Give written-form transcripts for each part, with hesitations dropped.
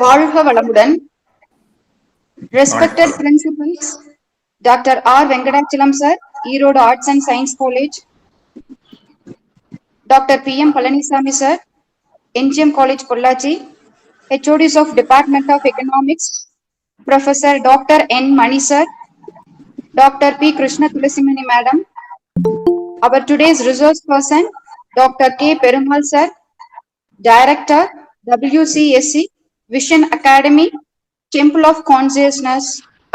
வாழ்க வளமுடன். Respected principals, Dr. R. Venkatachalam sir, Erode Arts and Science College, Dr. P. M. Palanisamy sir, NGM College Pollachi, HODs of Department of Economics, Professor Dr. N. Mani sir, Dr. P. Krishna Tulisimani madam, our today's resource person, Dr. K. Perumal sir, Director, WCSC, Vision Academy, Temple of Consciousness,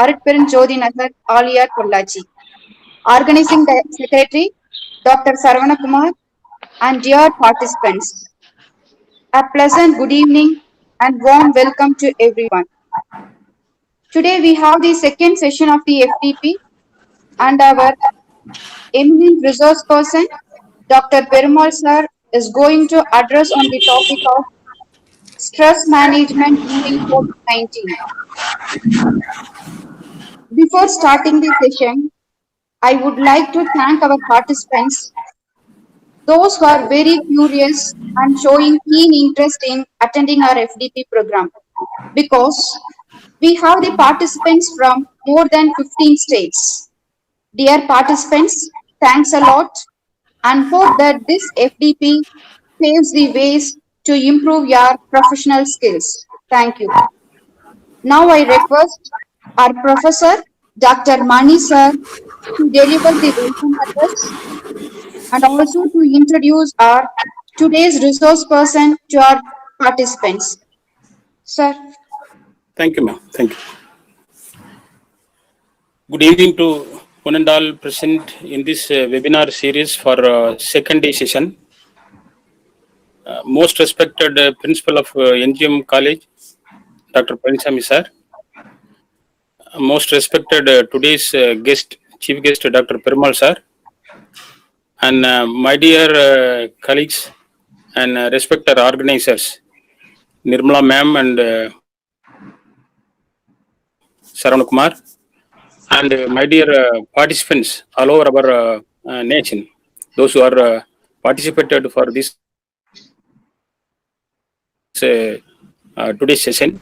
Aritperin Jodi Nagar, Aliyar, Pollachi. Organizing Secretary, Dr. Sarvana Kumar, and dear participants. A pleasant good evening and warm welcome to everyone. Today we have the second session of the FDP and our eminent resource person, Dr. Perumal sir, is going to address on the topic of stress management during COVID-19. Before starting the session, I would like to thank our participants, those who are very curious and showing keen interest in attending our FDP program, because we have the participants from more than 15 states. Dear participants, thanks a lot and hope that this FDP paves the ways to improve your professional skills. Thank you. Now I request our professor, Dr. Mani sir, to deliver the welcome address and also to introduce our today's resource person to our participants. Sir. Thank you, ma'am. Thank you. Good evening to one and all present in this webinar series for second day session. Most respected principal of NGM College, Dr. Palanisamy sir. Most respected today's guest, chief guest, Dr. Perumal sir. And my dear colleagues and respected organizers, Nirmala ma'am and Sarvana Kumar, and my dear participants all over our nation, those who are participated for this today's session.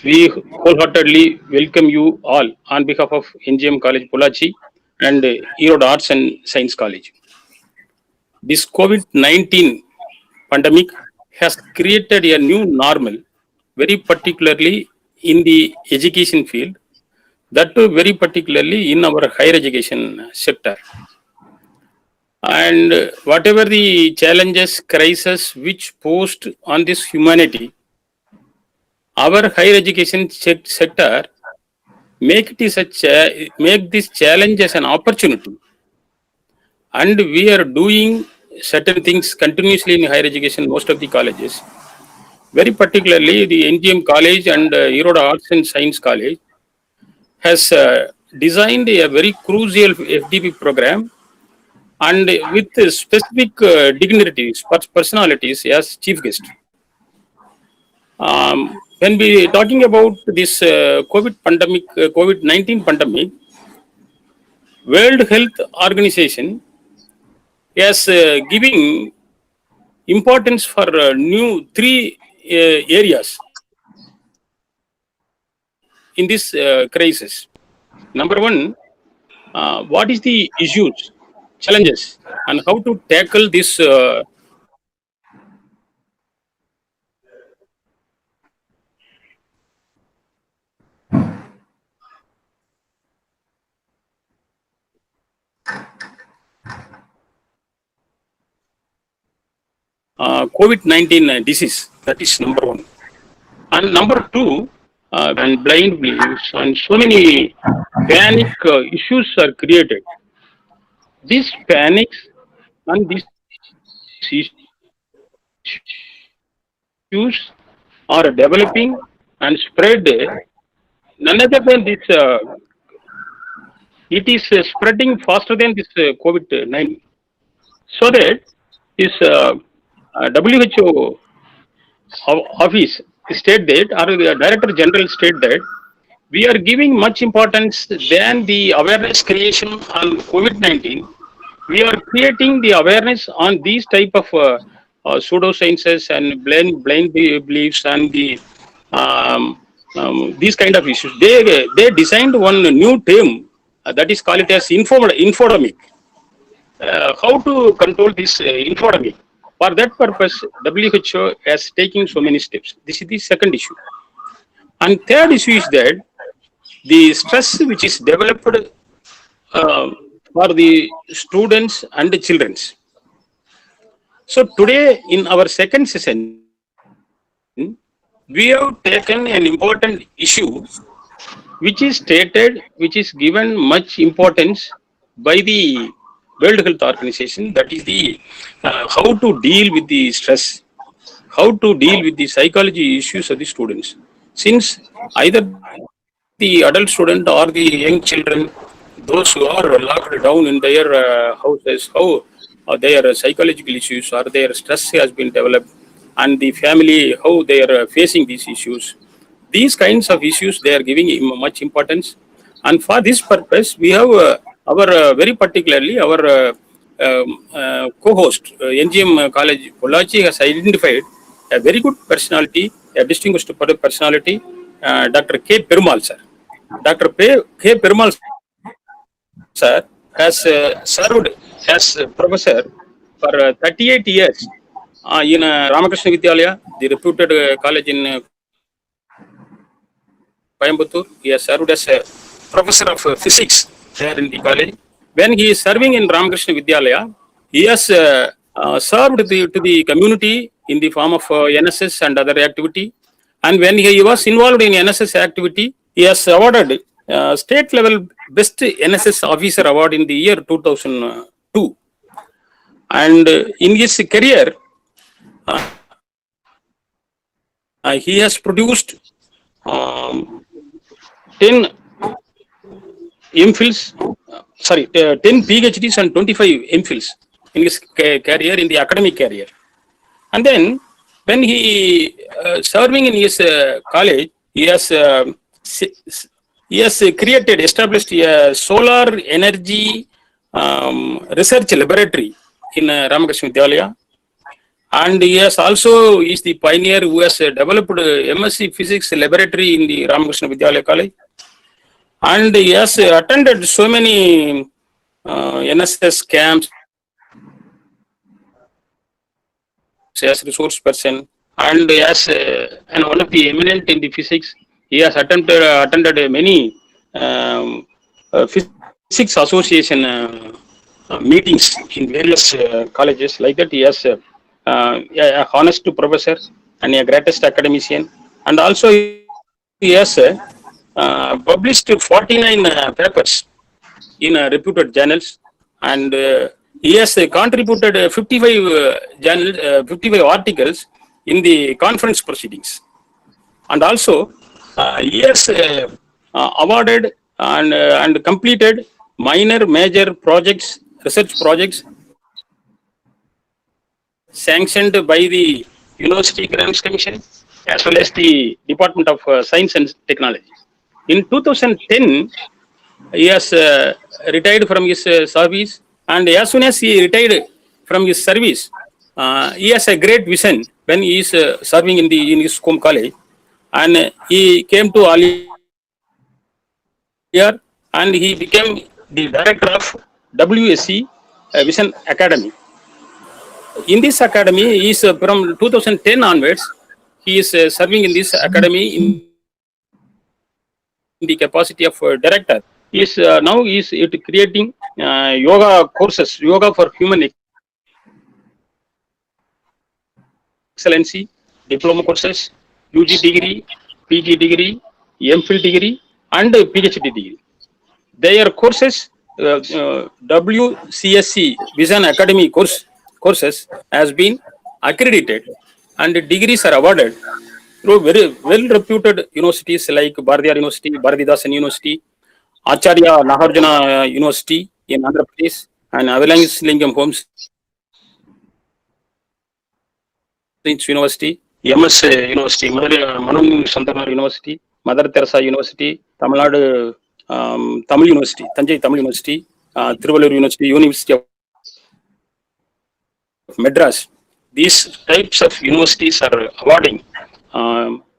We wholeheartedly welcome you all on behalf of NGM College Pollachi and Erode Arts and Science College. This COVID-19 pandemic has created a new normal, very particularly in the education field, that too very particularly in our higher education sector. And whatever the challenges, crises which posed on this humanity, our higher education sector make this challenge as an opportunity. And we are doing certain things continuously in higher education, most of the colleges. Very particularly the NGM College and Erode Arts and Science College has designed a very crucial FDP program, and with specific dignitaries, personalities as chief guest. When we are talking about this COVID-19 pandemic, World Health Organization is giving importance for new three areas in this crisis. Number one, what is the issues, challenges, and how to tackle this COVID-19 disease. That is number one. And number two, when blind beliefs and so many panic issues are created. These panics and these issues are developing and spread. None other than this, it is spreading faster than this COVID-19. So that this WHO office state that, or the Director General state that, we are giving much importance than the awareness creation on COVID-19. We are creating the awareness on these type of pseudosciences and blind beliefs and these kind of issues. They designed one new term that is called it as infodemic. How to control this infodemic? For that purpose, WHO has taken so many steps. This is the second issue. And third issue is that the stress which is developed uh, for the students and the children. So today in our second session, we have taken an important issue which is stated, which is given much importance by the World Health Organization. That is the how to deal with the stress, how to deal with the psychology issues of the students. Since either the adult student or the young children, those who are locked down in their houses, how their psychological issues or their stress has been developed, and the family, how they are facing these issues. These kinds of issues, they are giving much importance. And for this purpose, we have our very particularly our co-host, NGM College Pollachi has identified a very good personality, a distinguished personality, Dr. K. Perumal sir. Dr. K. Perumal sir has served as a professor for 38 years in Ramakrishna Vidyalaya, the reputed college in Coimbatore. He has served as a professor of physics there in the college. When he is serving in Ramakrishna Vidyalaya, he has served to the community in the form of NSS and other activity. And when he was involved in NSS activity, he has awarded state level best NSS officer award in the year 2002. And in his career, he has produced 10 MPhils, 10 PhDs and 25 MPhils in his career, in the academic career. And then when he serving in his college, he has established a solar energy research laboratory in Ramakrishna Vidyalaya. And he has also is the pioneer who has developed MSc Physics laboratory in the Ramakrishna Vidyalaya College. And he has attended so many NSS camps as resource person, and as and one of the eminent in the physics. He has attended many physics association meetings in various colleges. Like that, he has a honest professor and a greatest academician, and also he has published 49 papers in reputed journals, and he has contributed 55 articles in the conference proceedings, and also he has awarded and completed minor major projects, research projects sanctioned by the University Grants Commission as well as the Department of Science and Technology. In 2010, he has retired from his service, and as soon as he retired from his service, he has a great vision when he is serving in his home college, and he came to Aliar and he became the director of WSC Vision Academy. In this academy, he is from 2010 onwards, he is serving in this academy in the capacity of director. He is now is creating yoga courses, yoga for human excellency, diploma courses, UG degree, PG degree, MPhil degree, and PhD degree. Their courses, WCSC Vision Academy courses has been accredited, and degrees are awarded through very well-reputed universities like Bharatiyar University, Bharatidasan University, Acharya Nagarjuna University in Andhra Pradesh, and Avalanche Homes University, MS University, Manu Santana University, Mother Teresa University, Tamil Nadu Tamil University, Tanjai Tamil University, Tiruvallur University, University of Madras, these types of universities are awarding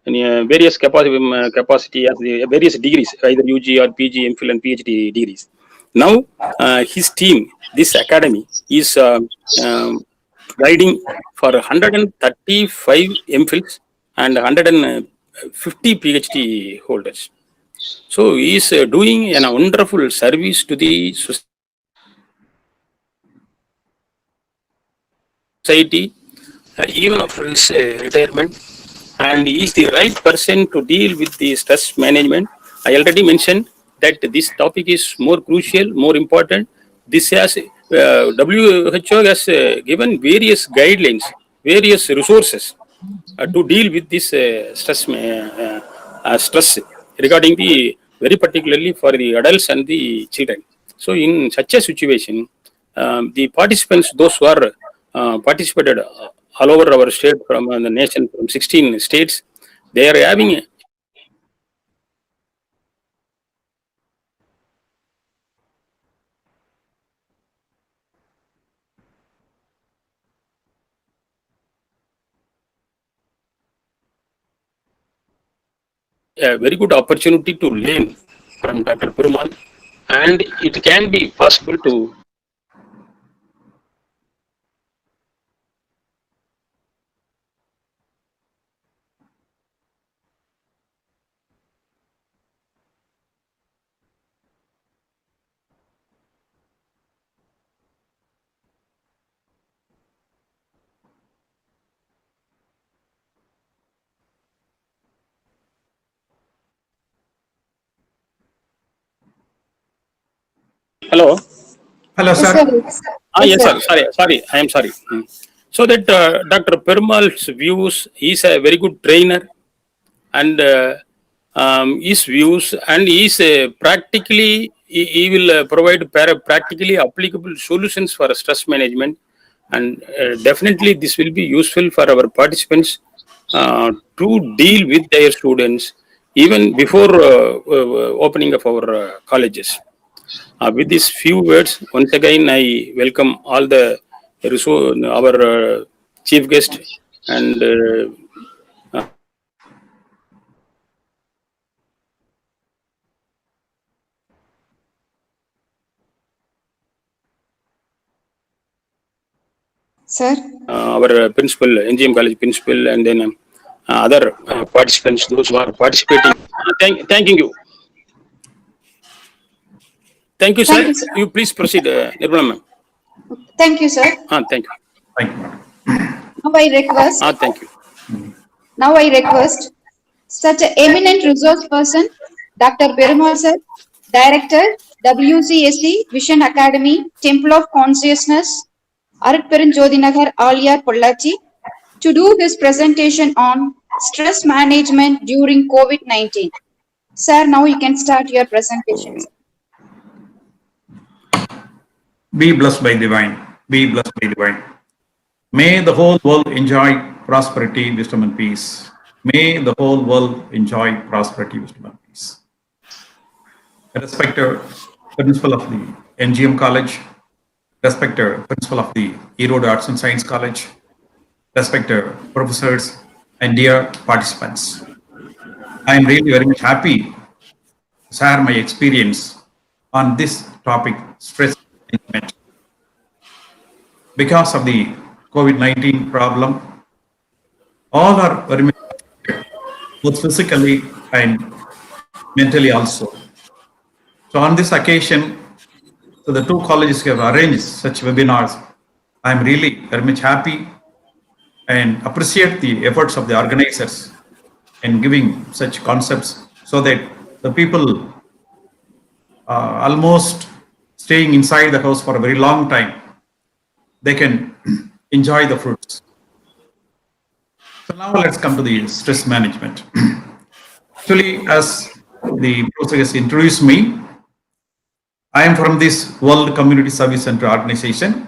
in, various capacity as the various degrees, either UG or PG, MPhil, and PhD degrees. Now, his team, this academy, is guiding for 135 MPhils and 150 PhD holders. So he is doing a wonderful service to the society, even after his retirement, and he is the right person to deal with the stress management. I already mentioned that this topic is more crucial, more important. This has WHO has given various guidelines, various resources to deal with this stress regarding the very particularly for the adults and the children. So in such a situation, the participants, those who are participated all over our state from the nation from 16 states, they are having a very good opportunity to learn from Dr. Perumal, and it can be possible to hello. Hello, Yes, sir. sir. Ah, Yes, yes, sir. sir. Sorry. I am sorry. So that Dr. Perumal's views, he is a very good trainer, and his views, and he is practically he will provide practically applicable solutions for stress management, and definitely this will be useful for our participants to deal with their students even before opening of our colleges. With these few words, once again, I welcome all the our chief guest and Sir. our principal, NGM College principal, and then other participants, those who are participating. Thanking you. Thank you, Thank sir. you, sir. You please proceed, Nirmala ma'am. Thank you, sir. Thank you. Thank you, madam. Now I request, Thank you. now I request such an eminent resource person, Dr. Perumal sir, Director, WCSC Vision Academy, Temple of Consciousness, Arutperenjodhinagar, Alyar, Pollachi, to do his presentation on stress management during COVID-19. Sir, now you can start your presentation. Be blessed by divine. Be blessed by divine. May the whole world enjoy prosperity, wisdom, and peace. May the whole world enjoy prosperity, wisdom, and peace. Respected principal of the NGM College, respected principal of the Erode Arts and Science College, respected professors, and dear participants. I am really very much happy to share my experience on this topic, stress management. Because of the COVID-19 problem, all are very much affected, both physically and mentally also. So on this occasion, so the two colleges have arranged such webinars. I'm really very much happy and appreciate the efforts of the organizers in giving such concepts so that the people almost staying inside the house for a very long time, they can enjoy the fruits. So now let's come to the stress management. Actually, as the professor has introduced me, I am from this World Community Service Center organization.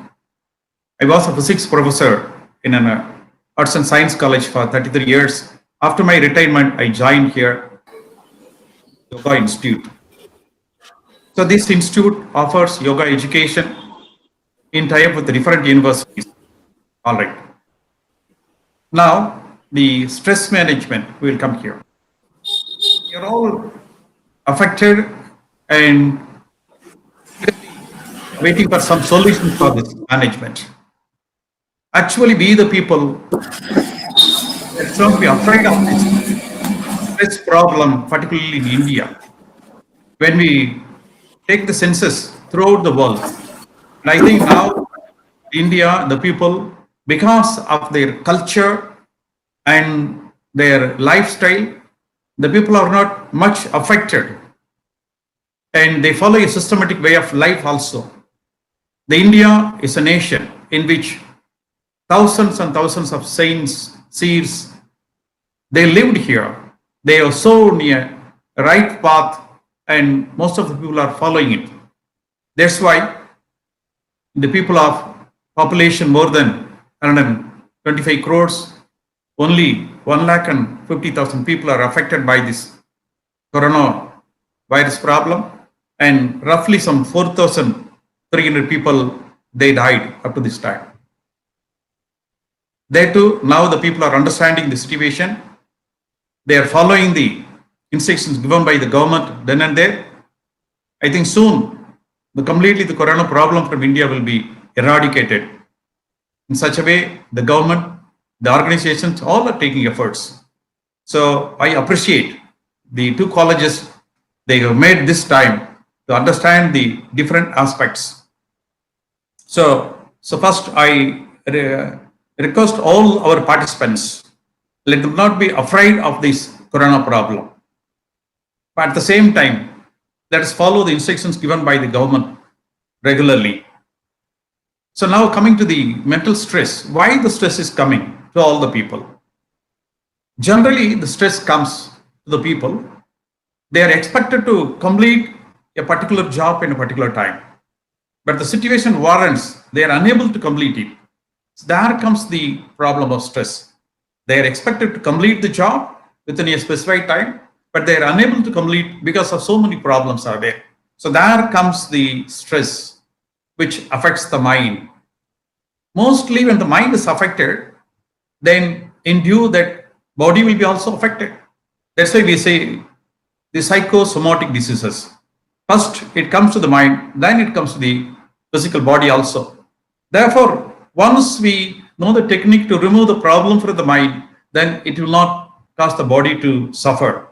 I was a physics professor in an Arts and Science College for 33 years. After my retirement, I joined here, Yoga Institute. So this institute offers yoga education in tie-up with different universities. All right. Now, the stress management will come here. You're all affected and waiting for some solution for this management. Actually, we the people, let's not be afraid of this stress problem, particularly in India. When we take the census throughout the world, and I think now India, the people, because of their culture and their lifestyle, the people are not much affected, and they follow a systematic way of life also. The India is a nation in which thousands and thousands of saints, seers, they lived here. They are so near a right path, and most of the people are following it. That's why the people of population more than 125 crores, only 1,50,000 people are affected by this coronavirus problem, and roughly some 4,300 people, they died up to this time. There too, now the people are understanding the situation. They are following the instructions given by the government then and there. I think soon, completely the corona problem from India will be eradicated. In such a way, the government, the organizations, all are taking efforts. So I appreciate the two colleges, they have made this time to understand the different aspects. So first I request all our participants, let them not be afraid of this corona problem. But at the same time, let us follow the instructions given by the government regularly. So now coming to the mental stress, why the stress is coming to all the people? Generally, the stress comes to the people. They are expected to complete a particular job in a particular time, but the situation warrants they are unable to complete it. So there comes the problem of stress. They are expected to complete the job within a specified time, but they are unable to complete because of so many problems are there. So there comes the stress which affects the mind. Mostly when the mind is affected, then in due that body will be also affected. That's why we say the psychosomatic diseases. First it comes to the mind, then it comes to the physical body also. Therefore, once we know the technique to remove the problem from the mind, then it will not cause the body to suffer.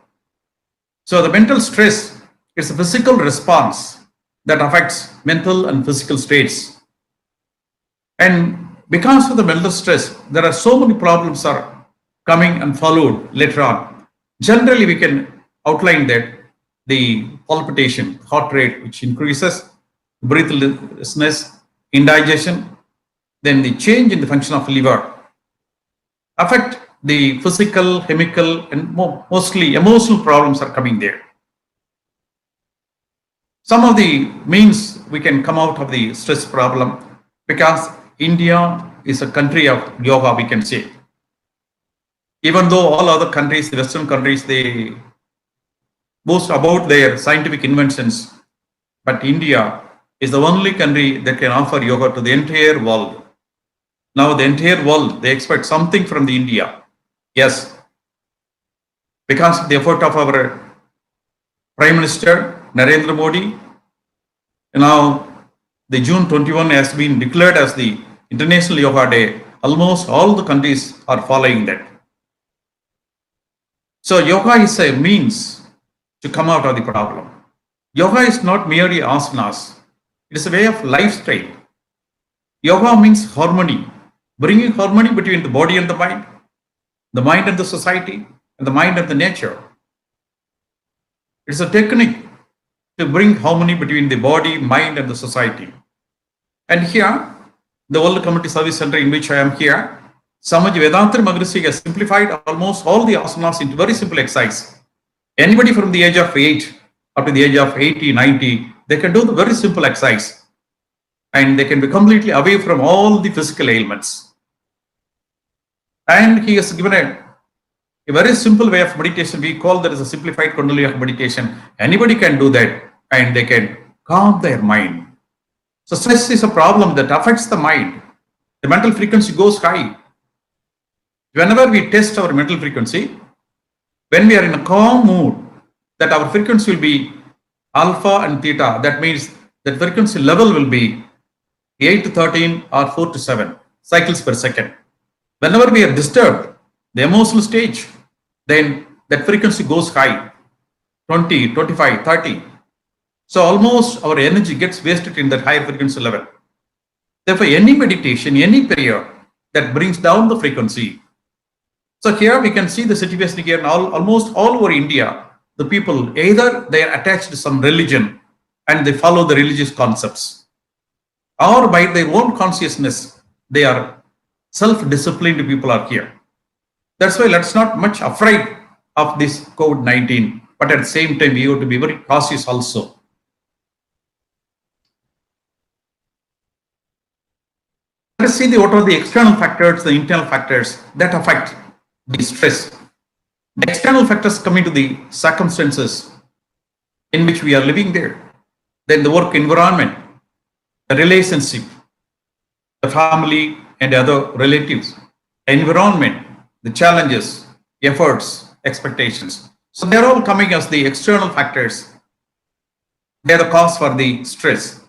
So the mental stress is a physical response that affects mental and physical states. And because of the mental stress, there are so many problems are coming and followed later on. Generally, we can outline that the palpitation, heart rate, which increases, breathlessness, indigestion, then the change in the function of liver affect the physical, chemical, and mostly emotional problems are coming there. Some of the means we can come out of the stress problem, because India is a country of yoga, we can say. Even though all other countries, the Western countries, they boast about their scientific inventions, but India is the only country that can offer yoga to the entire world. Now the entire world, they expect something from the India. Yes, because of the effort of our Prime Minister Narendra Modi, now the June 21 has been declared as the International Yoga Day. Almost all the countries are following that. So yoga is a means to come out of the problem. Yoga is not merely asanas. It is a way of lifestyle. Yoga means harmony, bringing harmony between the body and the mind and the society, and the mind and the nature. It's a technique to bring harmony between the body, mind, and the society. And here, the World Community Service Center in which I am here, Samaj Vedantra Maharishi has simplified almost all the asanas into very simple exercise. Anybody from the age of 8 up to the age of 80, 90, they can do the very simple exercise, and they can be completely away from all the physical ailments. And he has given a very simple way of meditation. We call that as a simplified Kundalini of meditation. Anybody can do that, and they can calm their mind. So stress is a problem that affects the mind. The mental frequency goes high. Whenever we test our mental frequency, when we are in a calm mood, that our frequency will be alpha and theta. That means that frequency level will be 8 to 13 or 4 to 7 cycles per second. Whenever we are disturbed, the emotional stage, then that frequency goes high, 20, 25, 30. So almost our energy gets wasted in that higher frequency level. Therefore, any meditation, any prayer that brings down the frequency. So here we can see the situation here in almost all over India. The people, either they are attached to some religion and they follow the religious concepts, or by their own consciousness, they are self-disciplined people are here. That's why let's not much afraid of this COVID-19, but at the same time, we have to be very cautious also. Let's see what are the external factors, the internal factors that affect the stress. The external factors coming to the circumstances in which we are living there, then the work environment, the relationship, the family and other relatives, environment, the challenges, efforts, expectations. So they're all coming as the external factors. They're the cause for the stress.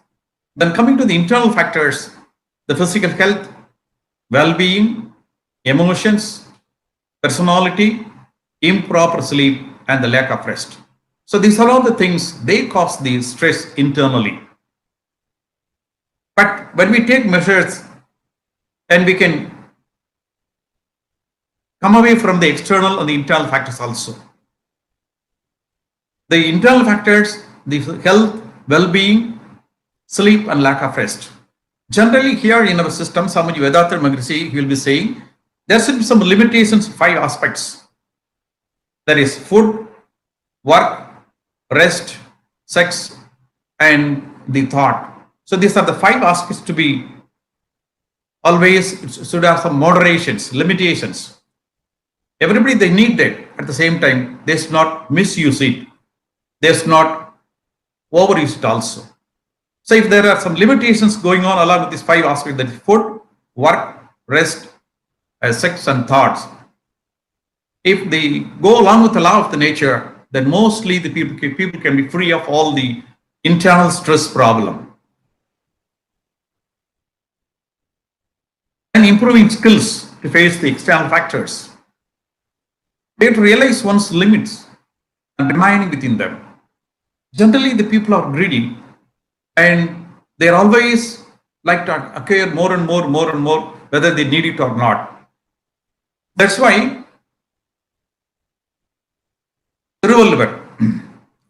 Then coming to the internal factors, the physical health, well-being, emotions, personality, improper sleep, and the lack of rest. So these are all the things, they cause the stress internally. But when we take measures and we can come away from the external and the internal factors also. The internal factors, the health, well-being, sleep, and lack of rest. Generally here in our system, Swami Vedanta Maharishi will be saying, there should be some limitations, 5 aspects. That is food, work, rest, sex, and the thought. So these are the 5 aspects to be always should have some moderations, limitations. Everybody, they need that. At the same time, they should not misuse it. They should not overuse it also. So if there are some limitations going on along with these 5 aspects, that is food, work, rest, sex, and thoughts. If they go along with the law of the nature, then mostly the people can be free of all the internal stress problem. And improving skills to face the external factors. They have to realize one's limits and remaining within them. Generally, the people are greedy and they are always like to acquire more and more, whether they need it or not. That's why Thiruvalluvar,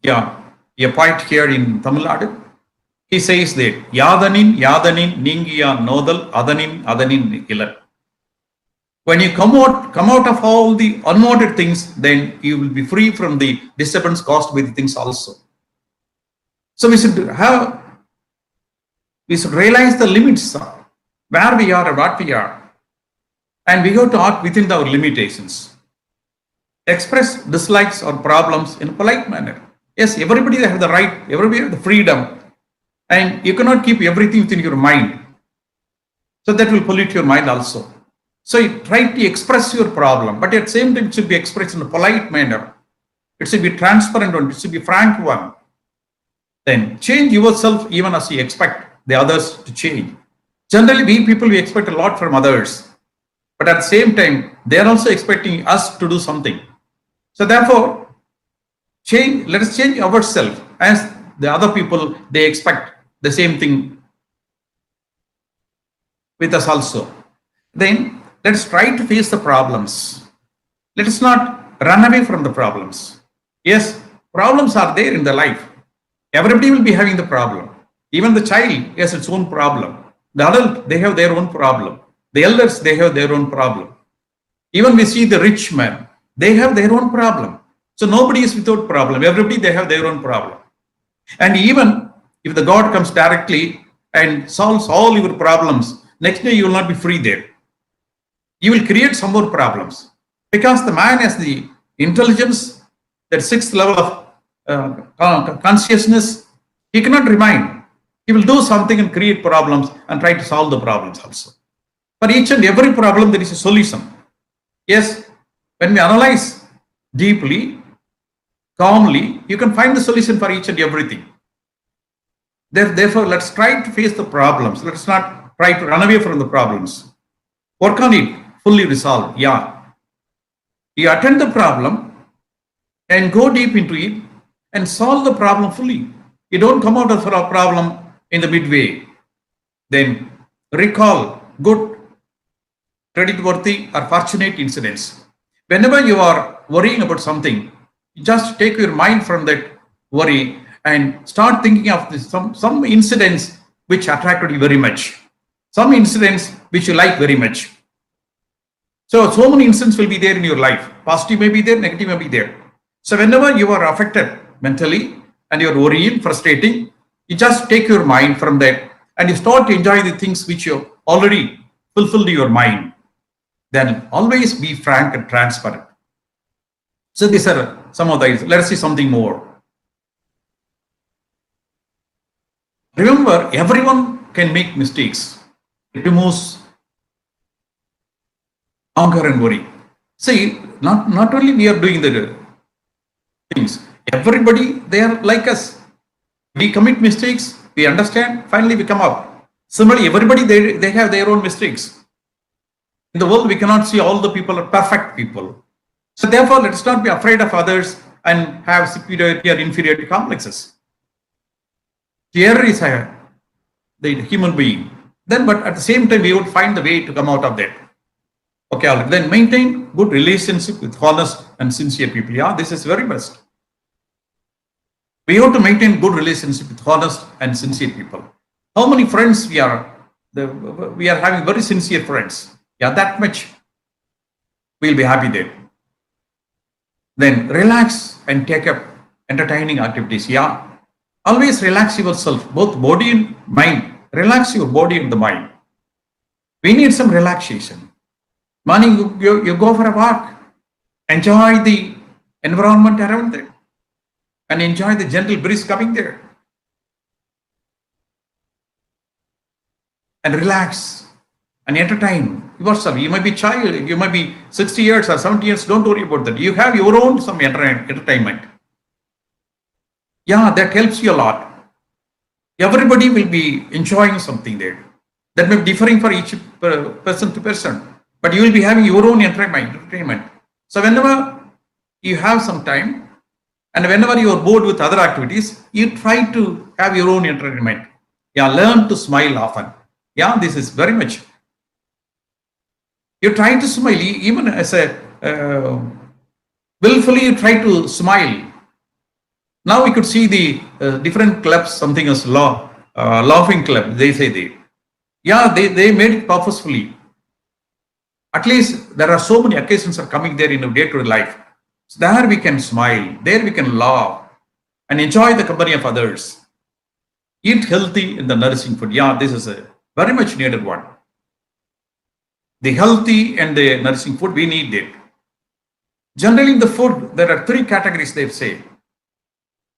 a poet here in Tamil Nadu, he says that Yadanin Ningiya Nodal Adanin Ilar. When you come out of all the unwanted things, then you will be free from the disturbance caused by the things also. So we should realize the limits of where we are and what we are, and we have to act within our limitations. Express dislikes or problems in a polite manner. Yes, everybody has the right, everybody has the freedom, and you cannot keep everything within your mind. So that will pollute your mind also. So you try to express your problem, but at the same time it should be expressed in a polite manner. It should be transparent one, it should be frank one. Then change yourself even as you expect the others to change. Generally, we expect a lot from others, but at the same time, they are also expecting us to do something. So therefore, let us change ourselves as the other people, they expect the same thing with us also. Then let's try to face the problems. Let us not run away from the problems. Yes, problems are there in the life. Everybody will be having the problem. Even the child has its own problem. The adult, they have their own problem. The elders, they have their own problem. Even we see the rich man, they have their own problem. So nobody is without problem. Everybody, they have their own problem. And even if the God comes directly and solves all your problems, next day you will not be free there. You will create some more problems. Because the man has the intelligence, that 6th level of consciousness, he cannot remain. He will do something and create problems and try to solve the problems also. For each and every problem, there is a solution. Yes, when we analyze deeply, calmly, you can find the solution for each and everything. Therefore, let's try to face the problems. Let's not try to run away from the problems. Work on it, fully resolve. Yeah. You attend the problem and go deep into it and solve the problem fully. You don't come out of a problem in the midway. Then recall good, creditworthy, or fortunate incidents. Whenever you are worrying about something, you just take your mind from that worry and start thinking of this, some incidents which attracted you very much, some incidents which you like very much. So many incidents will be there in your life. Positive may be there, negative may be there. So whenever you are affected mentally and you're worrying, frustrating, you just take your mind from that and you start to enjoy the things which you already fulfilled in your mind. Then always be frank and transparent. So these are some of the, let's see something more. Remember, everyone can make mistakes. It removes anger and worry. See, not only we are doing the things, everybody, they are like us. We commit mistakes, we understand, finally we come up. Similarly, everybody, they have their own mistakes. In the world, we cannot see all the people are perfect people. So therefore, let's not be afraid of others and have superiority or inferiority complexes. The error is the human being. Then, but at the same time, we would find the way to come out of that. Okay, then maintain good relationship with honest and sincere people. Yeah, this is very best. We have to maintain good relationship with honest and sincere people. How many friends we are having very sincere friends. Yeah, that much we'll be happy there. Then relax and take up entertaining activities. Yeah, always relax yourself, both body and mind. Relax your body and the mind. We need some relaxation. Morning, you go for a walk, enjoy the environment around there, and enjoy the gentle breeze coming there. And relax and entertain yourself. You might be child, you might be 60 years or 70 years, don't worry about that. You have your own some entertainment. Yeah, that helps you a lot. Everybody will be enjoying something there. That may be differing for each person to person, but you will be having your own entertainment. So whenever you have some time and whenever you are bored with other activities, you try to have your own entertainment. Yeah, learn to smile often. Yeah, this is very much. You try to smile even as a willfully you try to smile. Now we could see the different clubs, something as laughing club, they say they. Yeah, they made it purposefully. At least there are so many occasions are coming there in our day-to-day life. So there we can smile, there we can laugh and enjoy the company of others. Eat healthy in the nourishing food. Yeah, this is a very much needed one. The healthy and the nourishing food, we need it. Generally in the food, there are three categories they say.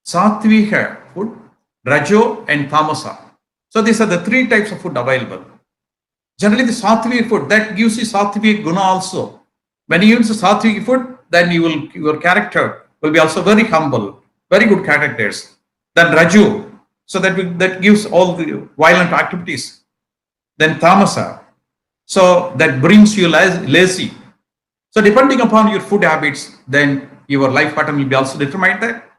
Satvika food, Rajo and Tamasa. So these are the three types of food available. Generally the Satvika food, that gives you Satvika guna also. When you use the Satvika food, then your character will be also very humble, very good characters. Then Raju, so that gives all the violent activities. Then Tamasa, so that brings you lazy. So depending upon your food habits, then your life pattern will be also determined that.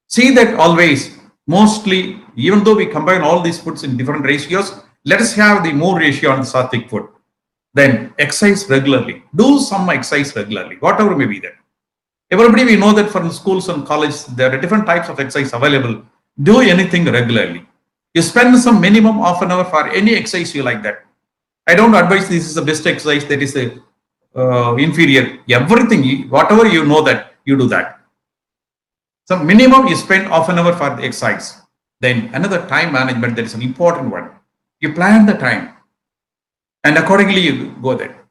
See that always, mostly, even though we combine all these foods in different ratios, let us have the more ratio on the sattvic food. Then exercise regularly. Do some exercise regularly, whatever may be there. Everybody, we know that from schools and colleges, there are different types of exercise available. Do anything regularly. You spend some minimum half an hour for any exercise you like that. I don't advise this is the best exercise, that is the inferior. Everything, whatever you know that, you do that. So minimum you spend half an hour for the exercise. Then another time management, that is an important one. You plan the time and accordingly you go there.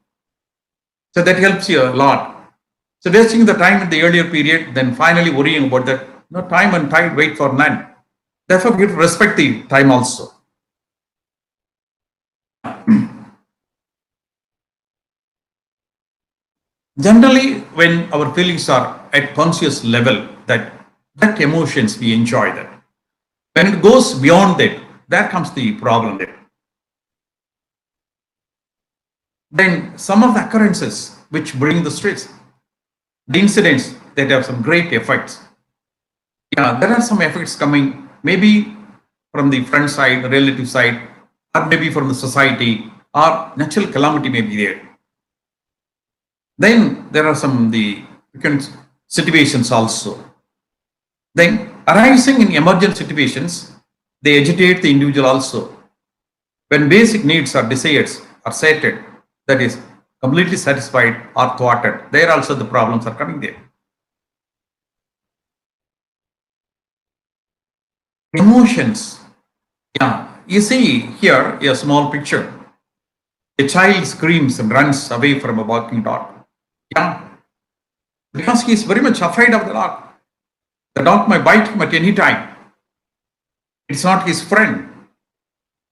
So that helps you a lot. So wasting the time in the earlier period, then finally worrying about that. No, time and tide wait for none. Therefore, we have to respect the time also. Generally, when our feelings are at conscious level, that emotions we enjoy that. When it goes beyond that, there comes the problem there. Then some of the occurrences which bring the stress, the incidents that have some great effects. Yeah, there are some effects coming maybe from the friend side, the relative side, or maybe from the society, or natural calamity may be there. Then there are some the situations also. Then arising in emergent situations, they agitate the individual also. When basic needs or desires are sated, that is completely satisfied or thwarted, there also the problems are coming there. Emotions. Yeah, you see here a small picture. A child screams and runs away from a barking dog. Yeah, because he is very much afraid of the dog. The dog might bite him at any time. It's not his friend.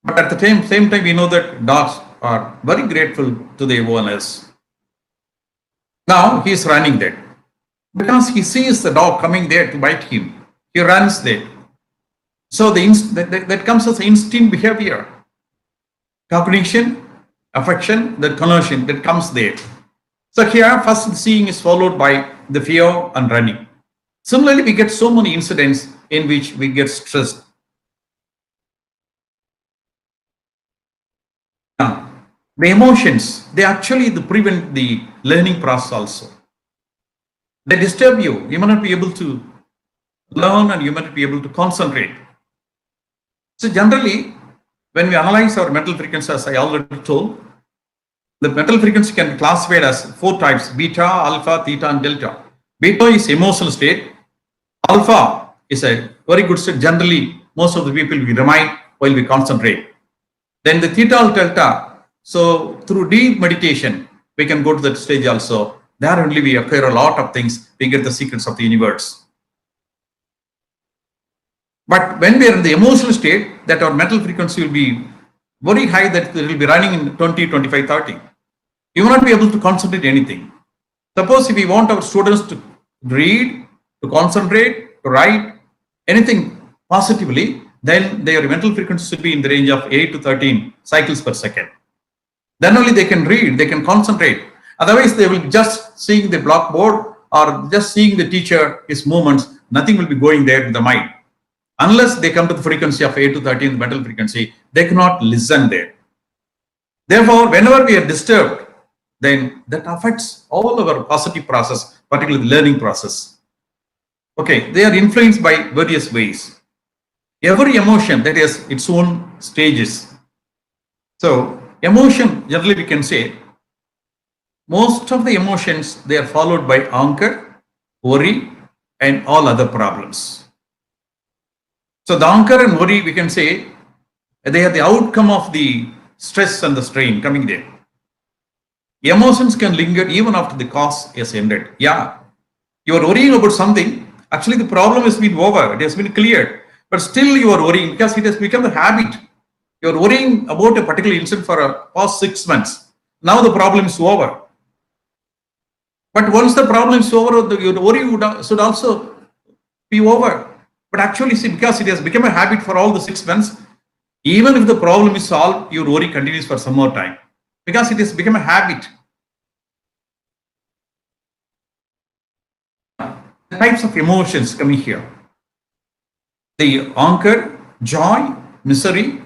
But at the same time, we know that dogs are very grateful to their owners. Now he is running there. Because he sees the dog coming there to bite him, he runs there. So that comes as instinct behavior. Cognition, affection, that conversion that comes there. So here, first seeing is followed by the fear and running. Similarly, we get so many incidents in which we get stressed. Now, the emotions, they actually prevent the learning process also. They disturb you. You may not be able to learn and you may not be able to concentrate. So generally, when we analyze our mental frequency, as I already told, the mental frequency can be classified as 4 types: beta, alpha, theta, and delta. Beta is emotional state. Alpha is a very good state. Generally, most of the people we remind while we concentrate. Then the theta or delta. So through deep meditation, we can go to that stage also. There only we acquire a lot of things. We get the secrets of the universe. But when we are in the emotional state, that our mental frequency will be very high, that it will be running in 20, 25, 30. You will not be able to concentrate anything. Suppose if we want our students to read, to concentrate, to write anything positively, then their mental frequency should be in the range of 8 to 13 cycles per second. Then only they can read, they can concentrate. Otherwise, they will just seeing the blackboard or just seeing the teacher, his movements, nothing will be going there in the mind. Unless they come to the frequency of 8 to 13, the mental frequency, they cannot listen there. Therefore, whenever we are disturbed, then that affects all our positive process, particularly the learning process. Okay, they are influenced by various ways. Every emotion that has its own stages. So, emotion, generally we can say, most of the emotions, they are followed by anger, worry, and all other problems. So the anger and worry, we can say, they are the outcome of the stress and the strain coming there. Emotions can linger even after the cause is ended. Yeah, you are worrying about something. Actually, the problem has been over. It has been cleared. But still you are worrying because it has become a habit. You are worrying about a particular incident for a past 6 months. Now the problem is over. But once the problem is over, your worry should also be over. But actually, see, because it has become a habit for all the 6 months, even if the problem is solved, your worry continues for some more time because it has become a habit. The types of emotions coming here: the anger, joy, misery,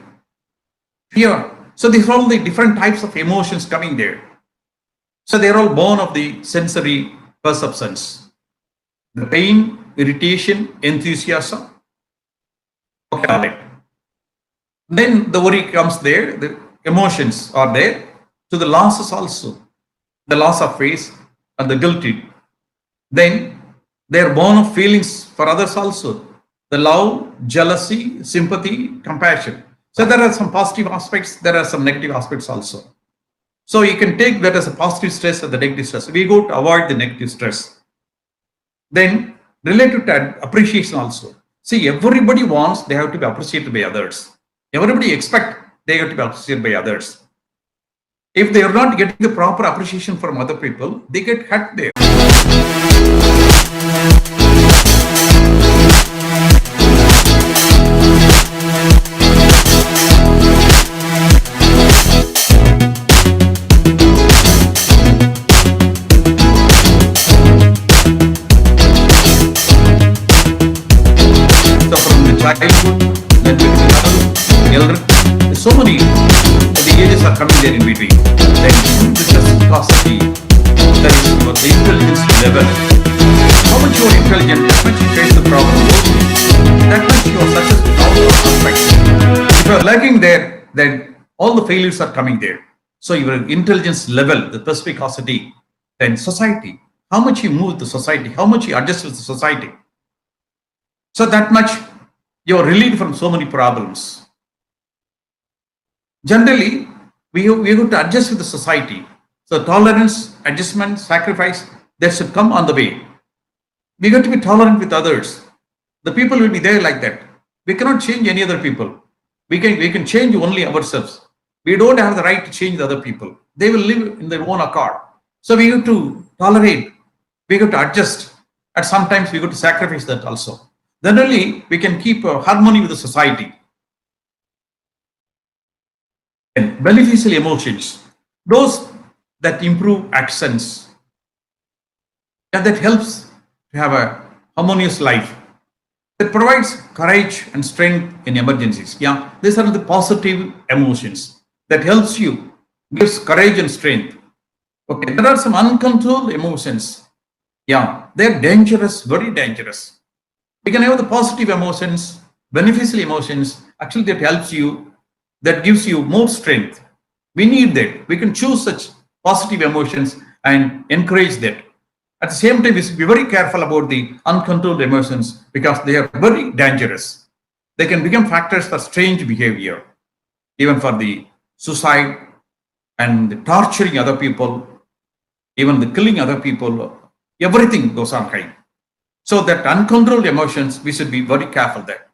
fear. So these are all the different types of emotions coming there. So they are all born of the sensory perceptions. The pain, irritation, enthusiasm. Okay. Then the worry comes there, the emotions are there. So the losses also, the loss of faith and the guilty. Then they are born of feelings for others also. The love, jealousy, sympathy, compassion. So there are some positive aspects, there are some negative aspects also. So you can take that as a positive stress and the negative stress. We go to avoid the negative stress. Then related to appreciation also. See, everybody wants, they have to be appreciated by others. Everybody expect they have to be appreciated by others. If they are not getting the proper appreciation from other people, they get hurt there. So from the childhood, then to the adult, elder, so many the ages are coming there in between. Then this is costly. That is your the intelligence level. How much you are intelligent, how much you face the problem, that much you are successful in all those aspects. If you are lagging there, then all the failures are coming there. So your intelligence level, the perspicacity, then society, how much you move the society, how much you adjust with the society. So that much you are relieved from so many problems. Generally, we have to adjust with the society. So tolerance, adjustment, sacrifice, that should come on the way. We got to be tolerant with others. The people will be there like that. We cannot change any other people. We can change only ourselves. We don't have the right to change the other people. They will live in their own accord. So we have to tolerate. We have to adjust. And sometimes we have to sacrifice that also. Then only we can keep harmony with the society. And beneficial emotions, those that improve accents, and that helps to have a harmonious life, that provides courage and strength in emergencies. Yeah, these are the positive emotions that helps you, gives courage and strength. Okay, there are some uncontrolled emotions. Yeah, they're dangerous, very dangerous. We can have the positive emotions, beneficial emotions, actually that helps you, that gives you more strength. We need that. We can choose such positive emotions and encourage that. At the same time, we should be very careful about the uncontrolled emotions because they are very dangerous. They can become factors for strange behavior, even for the suicide and the torturing other people, even the killing other people. Everything goes on high. So that uncontrolled emotions, we should be very careful there.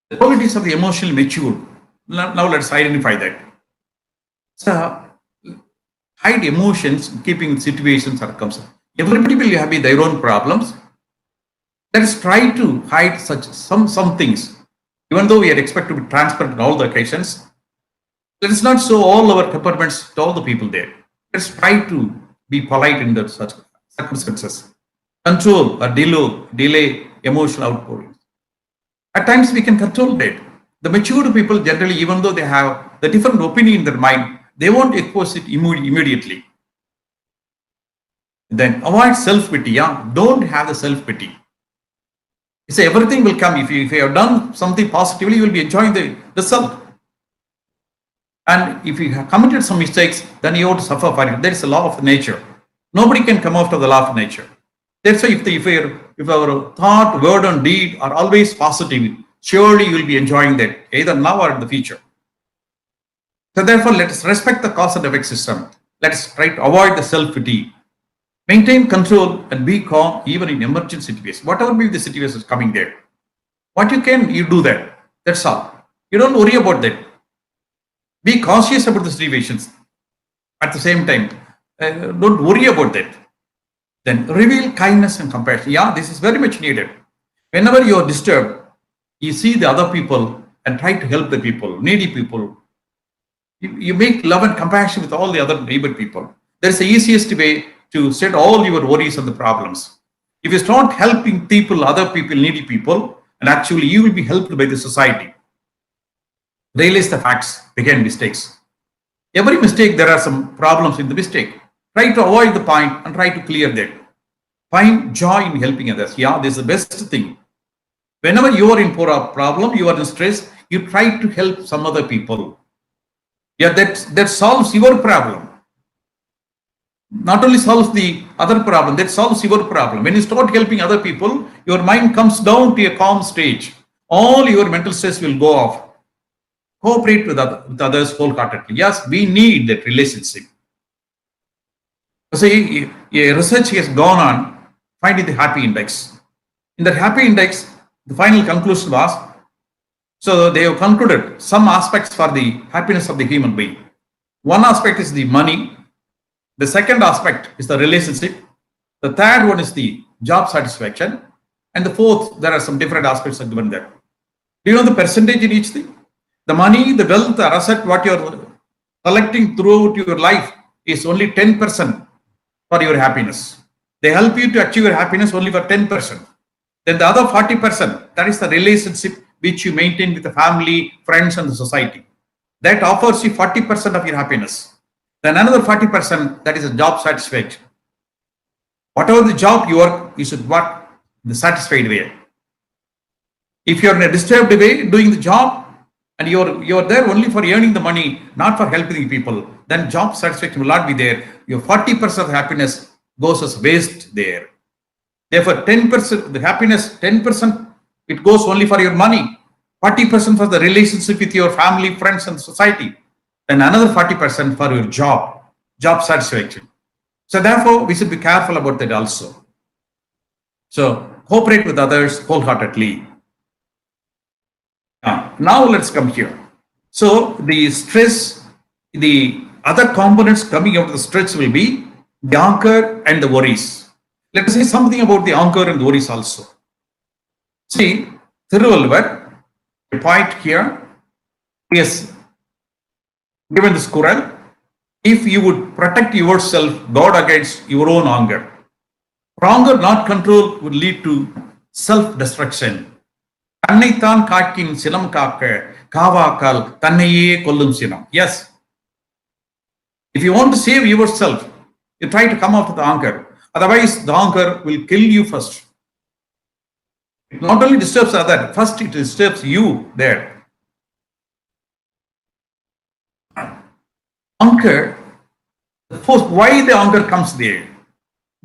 The qualities of the emotionally mature. Now let's identify that. So hide emotions, keeping situations circumstances. Everybody will have their own problems. Let us try to hide such some things, even though we are expected to be transparent in all the occasions. Let us not show all our temperaments to all the people there. Let's try to be polite in such circumstances. Control or delay emotional outpourings. At times we can control that. The mature people generally, even though they have the different opinion in their mind, they won't expose it immediately. Then avoid self-pity. Yeah? Don't have the self-pity. You say everything will come. If you have done something positively, you will be enjoying the result. And if you have committed some mistakes, then you have to suffer for it. That is the law of nature. Nobody can come out of the law of nature. That's why if our thought, word, and deed are always positive, surely you will be enjoying that, either now or in the future. So therefore, let us respect the cause and effect system. Let us try to avoid the self-pity. Maintain control and be calm even in emergent situations. Whatever be the situations coming there. What you can, you do that. That's all. You don't worry about that. Be cautious about the situations. At the same time, don't worry about that. Then reveal kindness and compassion. Yeah, this is very much needed. Whenever you are disturbed, you see the other people and try to help the people, needy people. You make love and compassion with all the other neighbor people. That's the easiest way to set all your worries and the problems. If you start helping people, other people, needy people, and actually you will be helped by the society. Realize the facts, begin mistakes. Every mistake, there are some problems in the mistake. Try to avoid the point and try to clear that. Find joy in helping others. Yeah, this is the best thing. Whenever you are in problem, you are in stress, you try to help some other people. Yeah, that solves your problem. Not only solves the other problem, that solves your problem. When you start helping other people, your mind comes down to a calm stage. All your mental stress will go off. Cooperate with others wholeheartedly. Yes, we need that relationship. See, a research has gone on finding the happy index. In that happy index, the final conclusion was So they have concluded some aspects for the happiness of the human being. One aspect is the money. The second aspect is the relationship. The third one is the job satisfaction. And the fourth, there are some different aspects are given there. Do you know the percentage in each thing? The money, the wealth, the asset, what you're collecting throughout your life is only 10% for your happiness. They help you to achieve your happiness only for 10%. Then the other 40%, that is the relationship which you maintain with the family, friends, and the society. That offers you 40% of your happiness. Then another 40%, that is a job satisfaction. Whatever the job you work, you should work the satisfied way. If you're in a disturbed way doing the job and you're there only for earning the money, not for helping people, then job satisfaction will not be there. Your 40% of happiness goes as waste there. Therefore, 10%, the happiness, 10%, it goes only for your money, 40% for the relationship with your family, friends, and society, then another 40% for your job satisfaction. So therefore, we should be careful about that also. So cooperate with others wholeheartedly. Now let's come here. So the stress, the other components coming out of the stress will be the anger and the worries. Let us say something about the anger and worries also. See, Thiruvalluvar, a point here, he has given this Quran, if you would protect yourself, guard against your own anger. For anger not control would lead to self-destruction. தன்னைத்தான் காக்கின் சினம் காக்க காவாக்கால் தன்னையே கொல்லும் சினம். Yes. If you want to save yourself, you try to come out of the anger. Otherwise, the anger will kill you first. It not only disturbs others, first it disturbs you there. Anger, the force, why the anger comes there?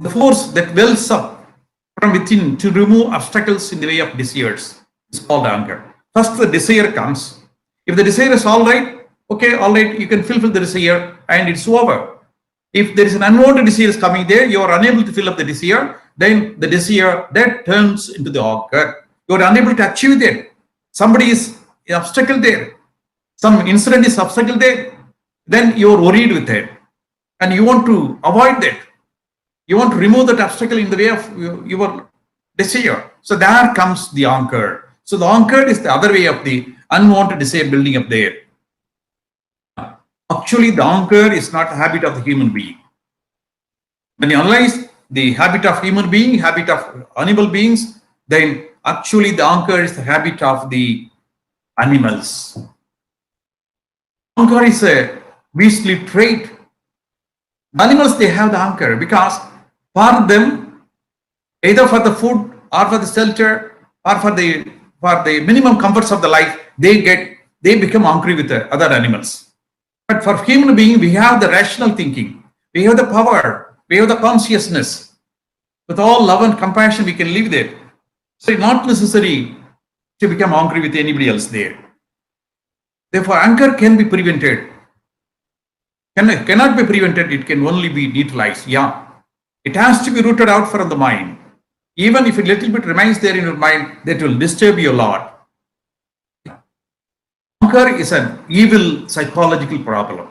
The force that wells up from within to remove obstacles in the way of desires. It's called anger. First, the desire comes. If the desire is all right, okay, all right, you can fulfill the desire and it's over. If there is an unwanted desire coming there, you are unable to fill up the desire, then the desire that turns into the anger. You are unable to achieve that. Somebody is an obstacle there. Some incident is obstacle there. Then you are worried with it. And you want to avoid that. You want to remove that obstacle in the way of your desire. So there comes the anger. So the anger is the other way of the unwanted desire building up there. Actually, the anger is not a habit of the human being. When you analyze the habit of human being, habit of animal beings, then actually the anger is the habit of the animals. Anger is a beastly trait. Animals, they have the anger because for them, either for the food or for the shelter or for the minimum comforts of the life, they become angry with the other animals. But for human being, we have the rational thinking, we have the power, we have the consciousness. With all love and compassion, we can live there. So it's not necessary to become angry with anybody else there. Therefore, anger can be prevented. Cannot be prevented, it can only be neutralized. Yeah. It has to be rooted out from the mind. Even if a little bit remains there in your mind, that will disturb you a lot. Anger is an evil psychological problem.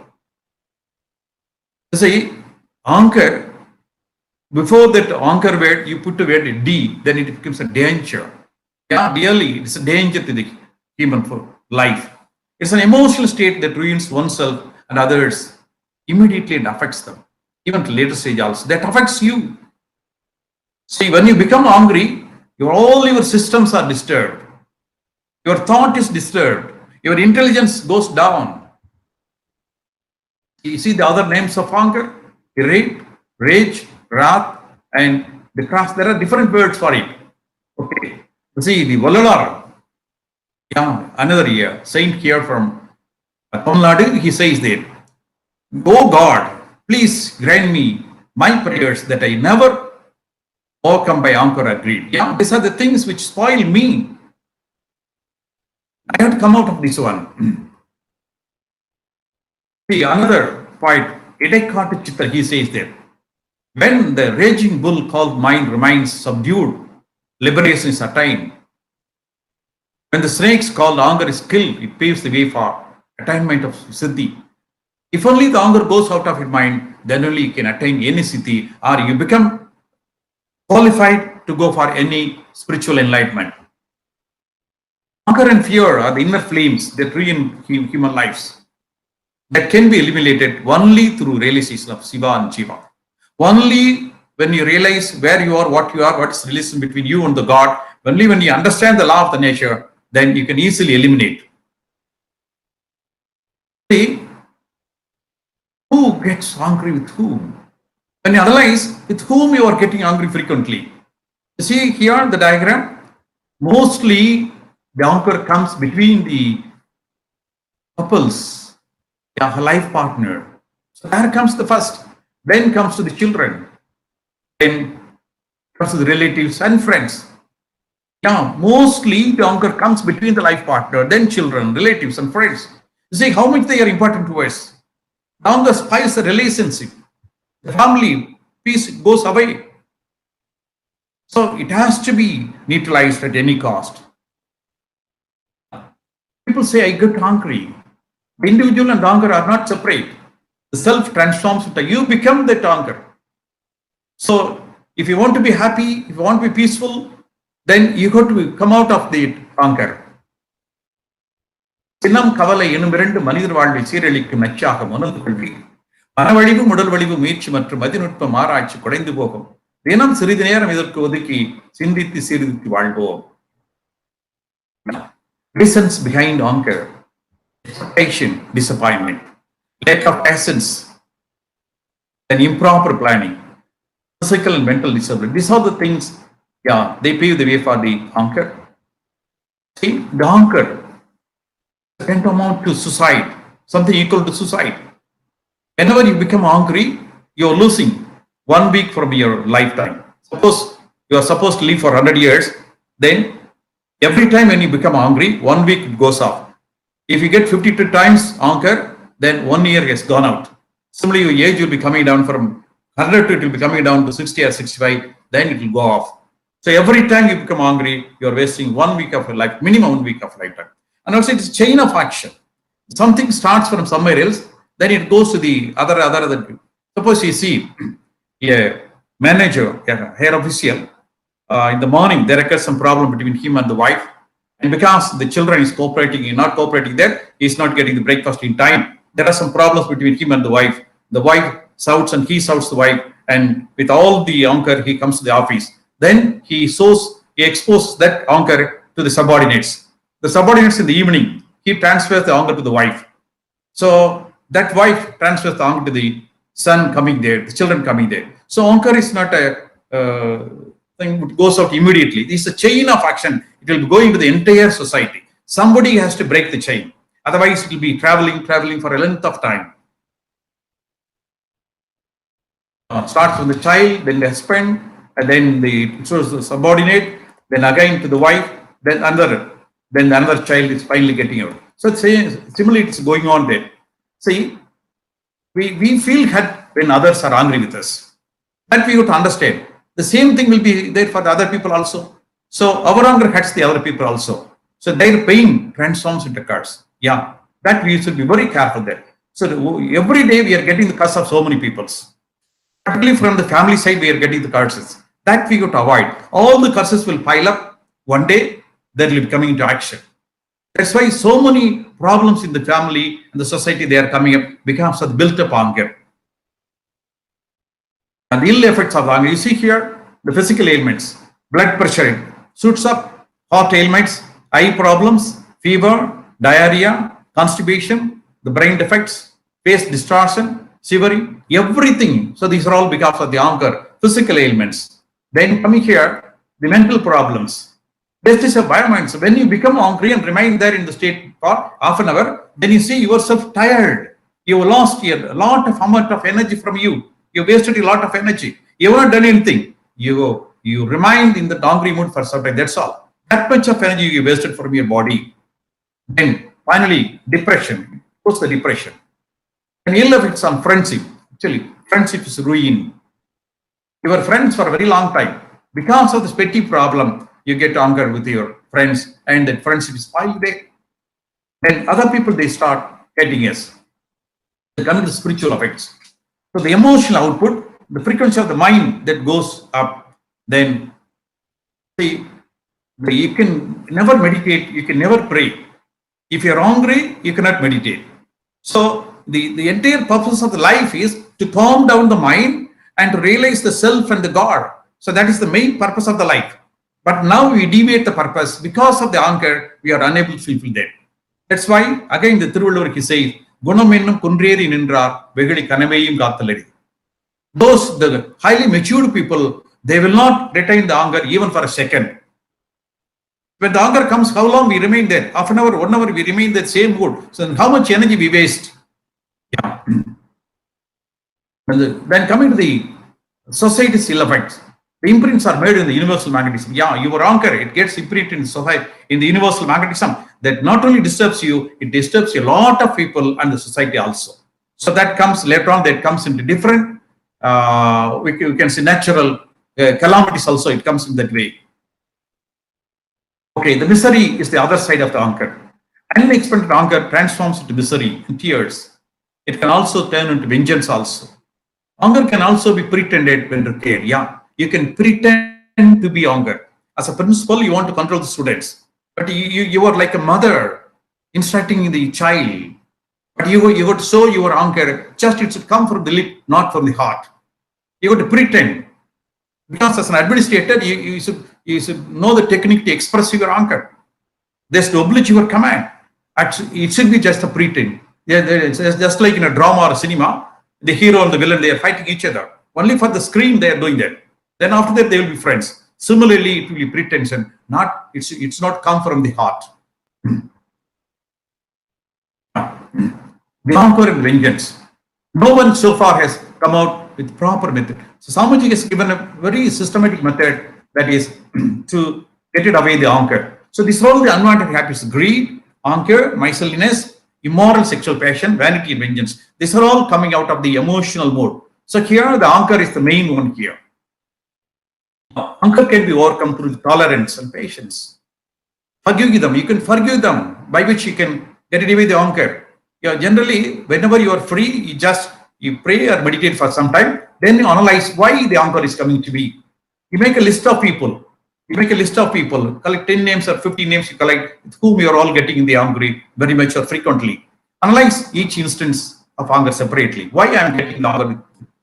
You see, anger, before that anger word, you put the word D, then it becomes a danger. Yeah, really, it's a danger to the human life. It's an emotional state that ruins oneself and others immediately and affects them. Even to later stage also, that affects you. See, when you become angry, all your systems are disturbed. Your thought is disturbed. Your intelligence goes down. You see the other names of anger? Rage, wrath, and the craft. There are different words for it. Okay. See, the Vallalar, another saint here from Tamil Nadu, he says that, "Oh God, please grant me my prayers that I never overcome by anger or greed." Yeah, these are the things which spoil me. I have to come out of this one. See, another point, Pedagogical Chapter, he says that when the raging bull called mind remains subdued, liberation is attained. When the snake's called anger is killed, it paves the way for attainment of siddhi. If only the anger goes out of your mind, then only you can attain any siddhi, or you become qualified to go for any spiritual enlightenment. Anger and fear are the inner flames that ruin human lives, that can be eliminated only through realization of Shiva and Jiva. Only when you realize where you are, what is the relation between you and the God, only when you understand the law of the nature, then you can easily eliminate. See, who gets angry with whom? When you analyze with whom you are getting angry frequently. You see here the diagram, mostly the anger comes between the couples, their life partner. So there comes the first, then comes to the children, then comes to the relatives and friends. Now, mostly the anger comes between the life partner, then children, relatives and friends. You see how much they are important to us. The anger spoils the relationship. The family peace goes away. So it has to be neutralized at any cost. People say, I get angry. The individual and anger are not separate. The self transforms into you become that anger. So if you want to be happy, if you want to be peaceful, then you got to come out of the anger. சின்னம் கவலை எனும் இரண்டு மனிதர் வாழ்வை சீரழிக்கும் நச்சாக உணர்ந்து கொள்வீர். மனவழிவு உடல் வழிவு முயற்சி மற்றும் மதிநுட்பம் ஆராய்ச்சி குறைந்து போகும். தினம் சிறிது நேரம் இதற்கு ஒதுக்கி சிந்தித்து சீர்திருத்தி வாழ்வோம். Reasons behind anger: expectation, disappointment, lack of patience, and improper planning, physical and mental disability. These are the things, they pave the way for the anger. See, the anger can amount to suicide, something equal to suicide. Whenever you become angry, you are losing 1 week from your lifetime. Suppose you are supposed to live for 100 years, then every time when you become angry, 1 week it goes off. If you get 52 times anger, then 1 year has gone out. Similarly, your age will be coming down from 100 to it will be coming down to 60 or 65, then it will go off. So every time you become angry, you are wasting 1 week of your life, minimum 1 week of lifetime. And also it's a chain of action. Something starts from somewhere else, then it goes to the other. Suppose you see a manager, a higher official, in the morning there occurs some problem between him and the wife, and because the children is not cooperating there, he is not getting the breakfast in time. There are some problems between him and the wife. The wife shouts and he shouts the wife, and with all the anger he comes to the office. Then he exposes that anger to the subordinates. The subordinates in the evening, he transfers the anger to the wife. So that wife transfers the anger to the son coming there, the children coming there. So anger is not a thing that goes out immediately. This is a chain of action. It will be going to the entire society. Somebody has to break the chain. Otherwise, it will be traveling for a length of time. Starts from the child, then the husband, and then the subordinate, then again to the wife, then another child is finally getting out. So similarly, it's going on there. See, we feel hurt when others are angry with us. That we have to understand. The same thing will be there for the other people also. So our anger hurts the other people also. So their pain transforms into curse. Yeah, that we should be very careful there. So every day we are getting the curse of so many peoples. Particularly from the family side, we are getting the curses. That we got to avoid. All the curses will pile up. One day, they will be coming into action. That's why so many problems in the family and the society, they are coming up because of built-up anger. And the ill effects of anger, you see here, the physical ailments, blood pressure shoots up, heart ailments, eye problems, fever, diarrhea, constipation, the brain defects, face distortion, shivering, everything. So these are all because of the anger, physical ailments. Then coming here, the mental problems. This is a biomind. So when you become angry and remain there in the state for half an hour, then you see yourself tired. You lost a lot of amount of energy from you. You wasted a lot of energy. You have not done anything. You remained in the angry mood for some time. That's all. That much of energy you wasted from your body. Then finally, depression. What's the depression? And ill effects on friendship. Actually, friendship is ruin. You were friends for a very long time. Because of this petty problem, you get anger with your friends, and that friendship is spoiled there. Then other people, they start getting us. They come to spiritual effects. So the emotional output, the frequency of the mind that goes up, then see, you can never meditate, you can never pray. If you're hungry, you cannot meditate. So the entire purpose of the life is to calm down the mind and to realize the self and the God. So that is the main purpose of the life. But now we deviate the purpose because of the anger, we are unable to fulfill that. That's why again the Thiruvallur he says, Gunam ennum kunreri nindrar vegali kanaveyum kaathalari. Those the highly matured people, they will not retain the anger even for a second. When the anger comes, how long we remain there? Half an hour, 1 hour, we remain that same mood. So how much energy we waste? Yeah. Then coming to the society's ill effects, the imprints are made in the universal magnetism. Yeah, your anger, it gets imprinted in society, in the universal magnetism. That not only disturbs you, it disturbs a lot of people and the society also. So that comes later on, that comes into different, we can say natural calamities also, it comes in that way. Okay, the misery is the other side of the anger. Unexpected anger transforms into misery and tears. It can also turn into vengeance also. Anger can also be pretended when required. Yeah, you can pretend to be anger. As a principal, you want to control the students. But you are like a mother instructing the child. But you got to show your anger. Just it should come from the lip, not from the heart. You got to pretend. Because as an administrator, you should know the technique to express your anger. There's to oblige your command. It should be just a pretend. It's just like in a drama or a cinema, the hero and the villain, they are fighting each other. Only for the screen they are doing that. Then after that they will be friends. Similarly, it will be pretension. It's not come from the heart. The anger and vengeance. No one so far has come out with proper method. So Samaji has given a very systematic method, that is to get it away the anger. So these are all the unwanted habits: greed, anger, miserliness, immoral sexual passion, vanity and vengeance. These are all coming out of the emotional mode. So here the anger is the main one here. Anger can be overcome through tolerance and patience. Forgive them. You can forgive them, by which you can get away the anger. Yeah, generally, whenever you are free, you pray or meditate for some time, then you analyze why the anger is coming to be. You make a list of people. Collect 10 names or 15 names you collect, with whom you are all getting the angry very much or frequently. Analyze each instance of anger separately. Why I am getting anger with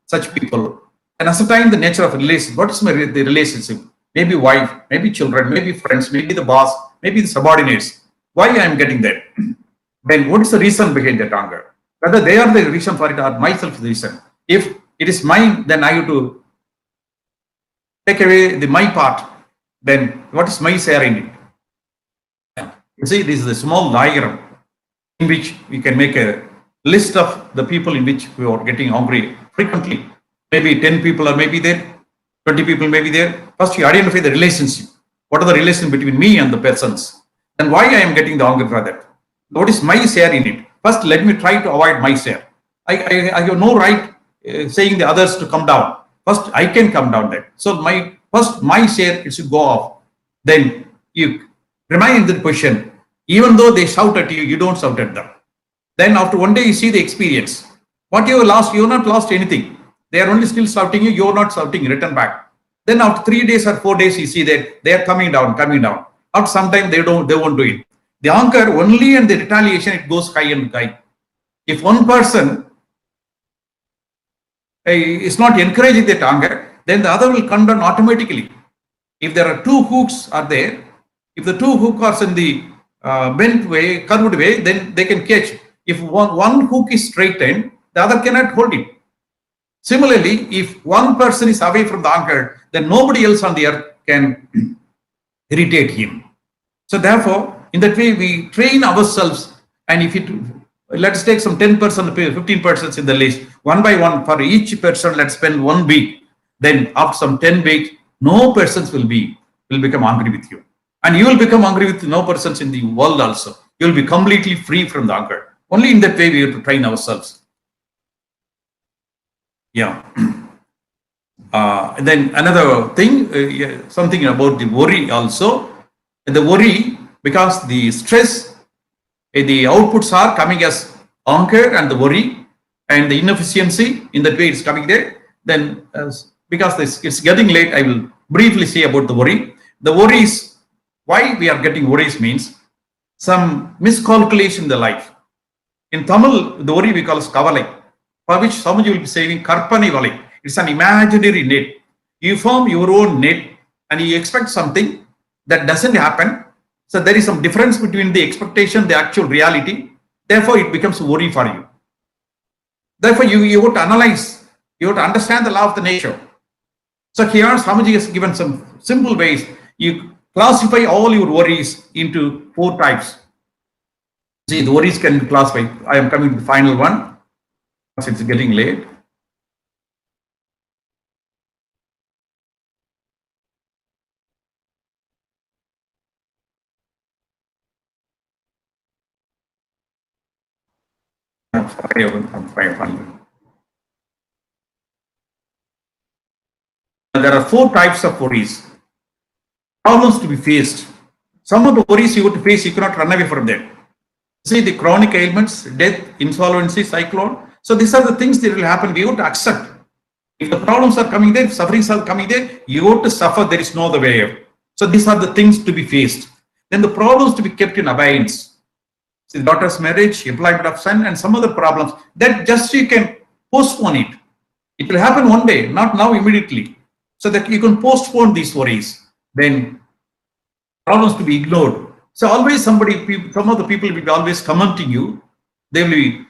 such people? And ascertain the nature of a relationship. What is the relationship? Maybe wife, maybe children, maybe friends, maybe the boss, maybe the subordinates. Why I am getting that? Then what is the reason behind that anger? Whether they are the reason for it or myself is the reason. If it is mine, then I have to take away my part. Then what is my share in it? You see, this is a small diagram in which we can make a list of the people in which we are getting angry frequently. Maybe 10 people are maybe there, 20 people may be there. First, you identify the relationship. What are the relations between me and the persons? Then why I am getting the anger for that? What is my share in it? First, let me try to avoid my share. I have no right saying the others to come down. First, I can come down there. So my share, it should go off. Then you remain in the position. Even though they shout at you, you don't shout at them. Then after one day, you see the experience. What you have lost, you have not lost anything. They are only still shouting you, you are not shouting, return back. Then after 3 days or 4 days, you see that they are coming down. After some time, they won't do it. The anger only and the retaliation, it goes high and high. If one person is not encouraging that anger, then the other will come down automatically. If there are two hooks are there, if the two hooks are in the bent way, curved way, then they can catch. If one hook is straightened, the other cannot hold it. Similarly, if one person is away from the anger, then nobody else on the earth can irritate him. So therefore, in that way, we train ourselves, and if let's take some 10%, 15% in the list, one by one, for each person, let's spend 1 week. Then after some 10 weeks, no persons will become angry with you. And you will become angry with no persons in the world also. You will be completely free from the anger. Only in that way we have to train ourselves. Yeah. Then another thing, something about the worry also. The worry, because the stress, the outputs are coming as anger and the worry and the inefficiency, in that way it's coming there. Then because it's getting late, I will briefly say about the worry. The worries, why we are getting worries means some miscalculation in the life. In Tamil, the worry we call as kavalai, for which some of you will be saying karpanai valai. It's an imaginary net. You form your own net and you expect something that doesn't happen. So there is some difference between the expectation, the actual reality. Therefore, it becomes a worry for you. Therefore, you have to analyze, you have to understand the law of the nature. So here, Swamiji has given some simple ways. You classify all your worries into 4 types. See, the worries can be classified. I am coming to the final one, because it's getting late. There are 4 types of worries. Problems to be faced. Some of the worries you have to face, you cannot run away from them. See, the chronic ailments, death, insolvency, cyclone. So these are the things that will happen. We have to accept. If the problems are coming there, sufferings are coming there, you have to suffer. There is no other way out. So these are the things to be faced. Then the problems to be kept in abeyance. See, the daughter's marriage, employment of son, and some other problems that just you can postpone it. It will happen one day, not now immediately. So that you can postpone these worries. Then problems to be ignored. So always some of the people will be always commenting you. They will be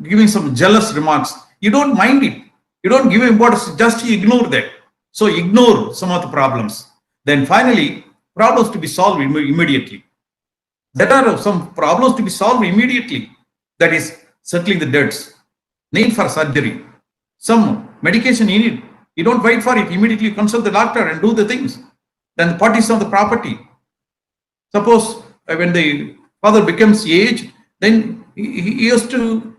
giving some jealous remarks. You don't mind it. You don't give importance, just you ignore that. So ignore some of the problems. Then finally, problems to be solved immediately. There are some problems to be solved immediately. That is settling the debts, need for surgery, some medication you need. You don't wait for it. Immediately you consult the doctor and do the things. Then the parties of the property. Suppose when the father becomes aged, then he has to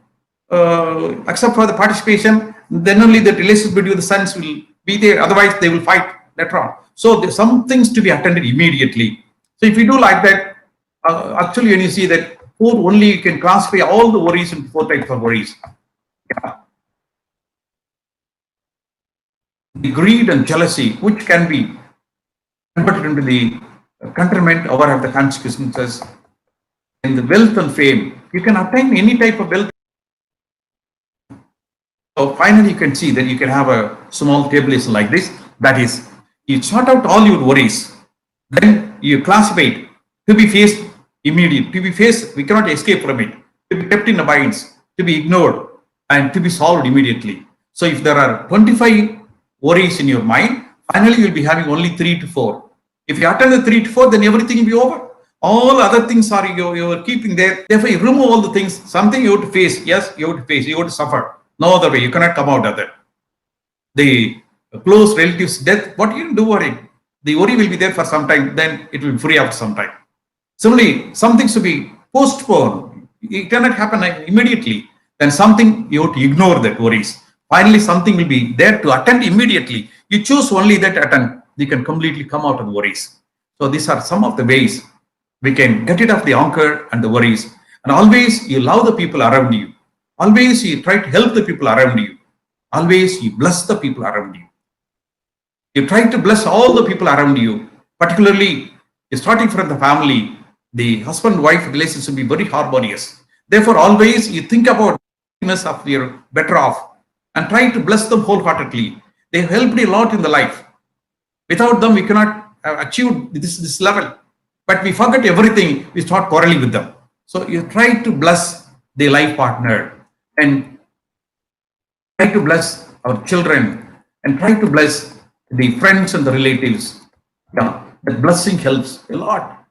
accept for the participation. Then only the relationship between the sons will be there. Otherwise, they will fight later on. So there's some things to be attended immediately. So if you do like that, actually when you see that 4 only, you can classify all the worries into 4 types of worries. Yeah. The greed and jealousy, which can be converted into the contentment or have the consequences. In the wealth and fame, you can attain any type of wealth. So finally, you can see that you can have a small tabulation like this. That is, you sort out all your worries. Then you classify it to be faced immediately. To be faced, we cannot escape from it. To be kept in abeyance, to be ignored, and to be solved immediately. So if there are 25 worries in your mind, finally you'll be having only 3 to 4. If you attend the 3 to 4, then everything will be over. All other things are you're keeping there. Therefore, you remove all the things. Something you have to face. Yes, you have to face. You have to suffer. No other way. You cannot come out of that. The close relative's death, what you do worry? The worry will be there for some time. Then it will be free after some time. Similarly, some things to be postponed. It cannot happen immediately. Then something you have to ignore that worries. Finally, something will be there to attend immediately. You choose only that attend. You can completely come out of the worries. So these are some of the ways we can get rid of the anger and the worries. And always you love the people around you. Always you try to help the people around you. Always you bless the people around you. You try to bless all the people around you. Particularly, starting from the family, the husband-wife relationship will be very harmonious. Therefore, always you think about the happiness of your better off and try to bless them wholeheartedly. They have helped you a lot in the life. Without them, we cannot achieve this level. But we forget everything, we start quarreling with them. So you try to bless the life partner and try to bless our children and try to bless the friends and the relatives. Yeah, that blessing helps a lot.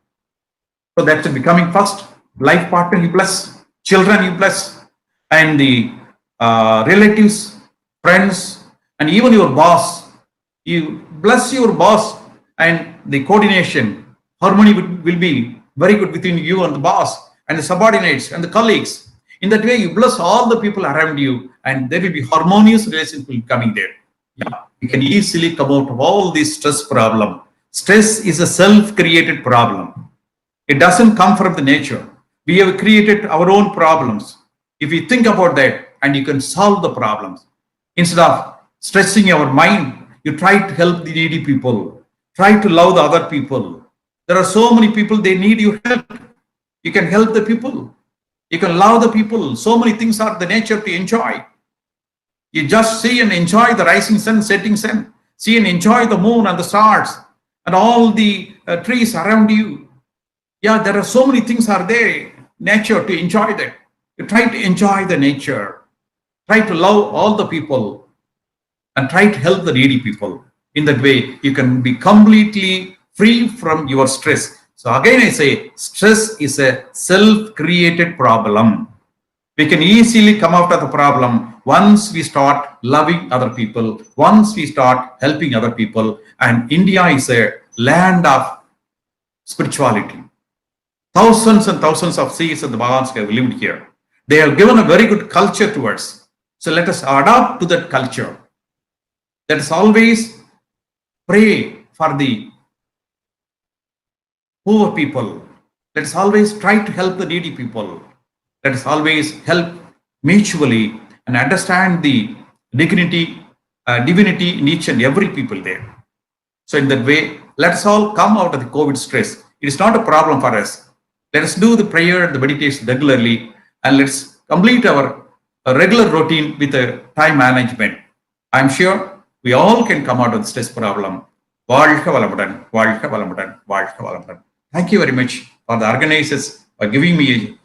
So that's becoming first. Life partner you bless, children you bless, and the relatives, friends, and even your boss. You bless your boss, and the coordination, harmony will be very good between you and the boss and the subordinates and the colleagues. In that way, you bless all the people around you, and there will be harmonious relationship coming there. Yeah, we can easily come out of all this stress problem. Stress is a self-created problem. It doesn't come from the nature. We have created our own problems. If you think about that and you can solve the problems, instead of stressing your mind, you try to help the needy people, try to love the other people. There are so many people, they need your help. You can help the people. You can love the people. So many things are the nature to enjoy. You just see and enjoy the rising sun, setting sun. See and enjoy the moon and the stars and all the trees around you. Yeah, there are so many things are there, nature, to enjoy that. You try to enjoy the nature. Try to love all the people and try to help the needy people. In that way, you can be completely free from your stress. So again, I say, stress is a self-created problem. We can easily come out of the problem once we start loving other people, once we start helping other people. And India is a land of spirituality. Thousands and thousands of seers and the Bhagavans have lived here. They have given a very good culture to us. So let us adapt to that culture. Let us always pray for the poor people. Let us always try to help the needy people. Let us always help mutually and understand the divinity in each and every people there. So in that way, let us all come out of the COVID stress. It is not a problem for us. Let us do the prayer and the meditation regularly, and let's complete our regular routine with a time management. I'm sure we all can come out of the stress problem. Thank you very much for the organizers for giving me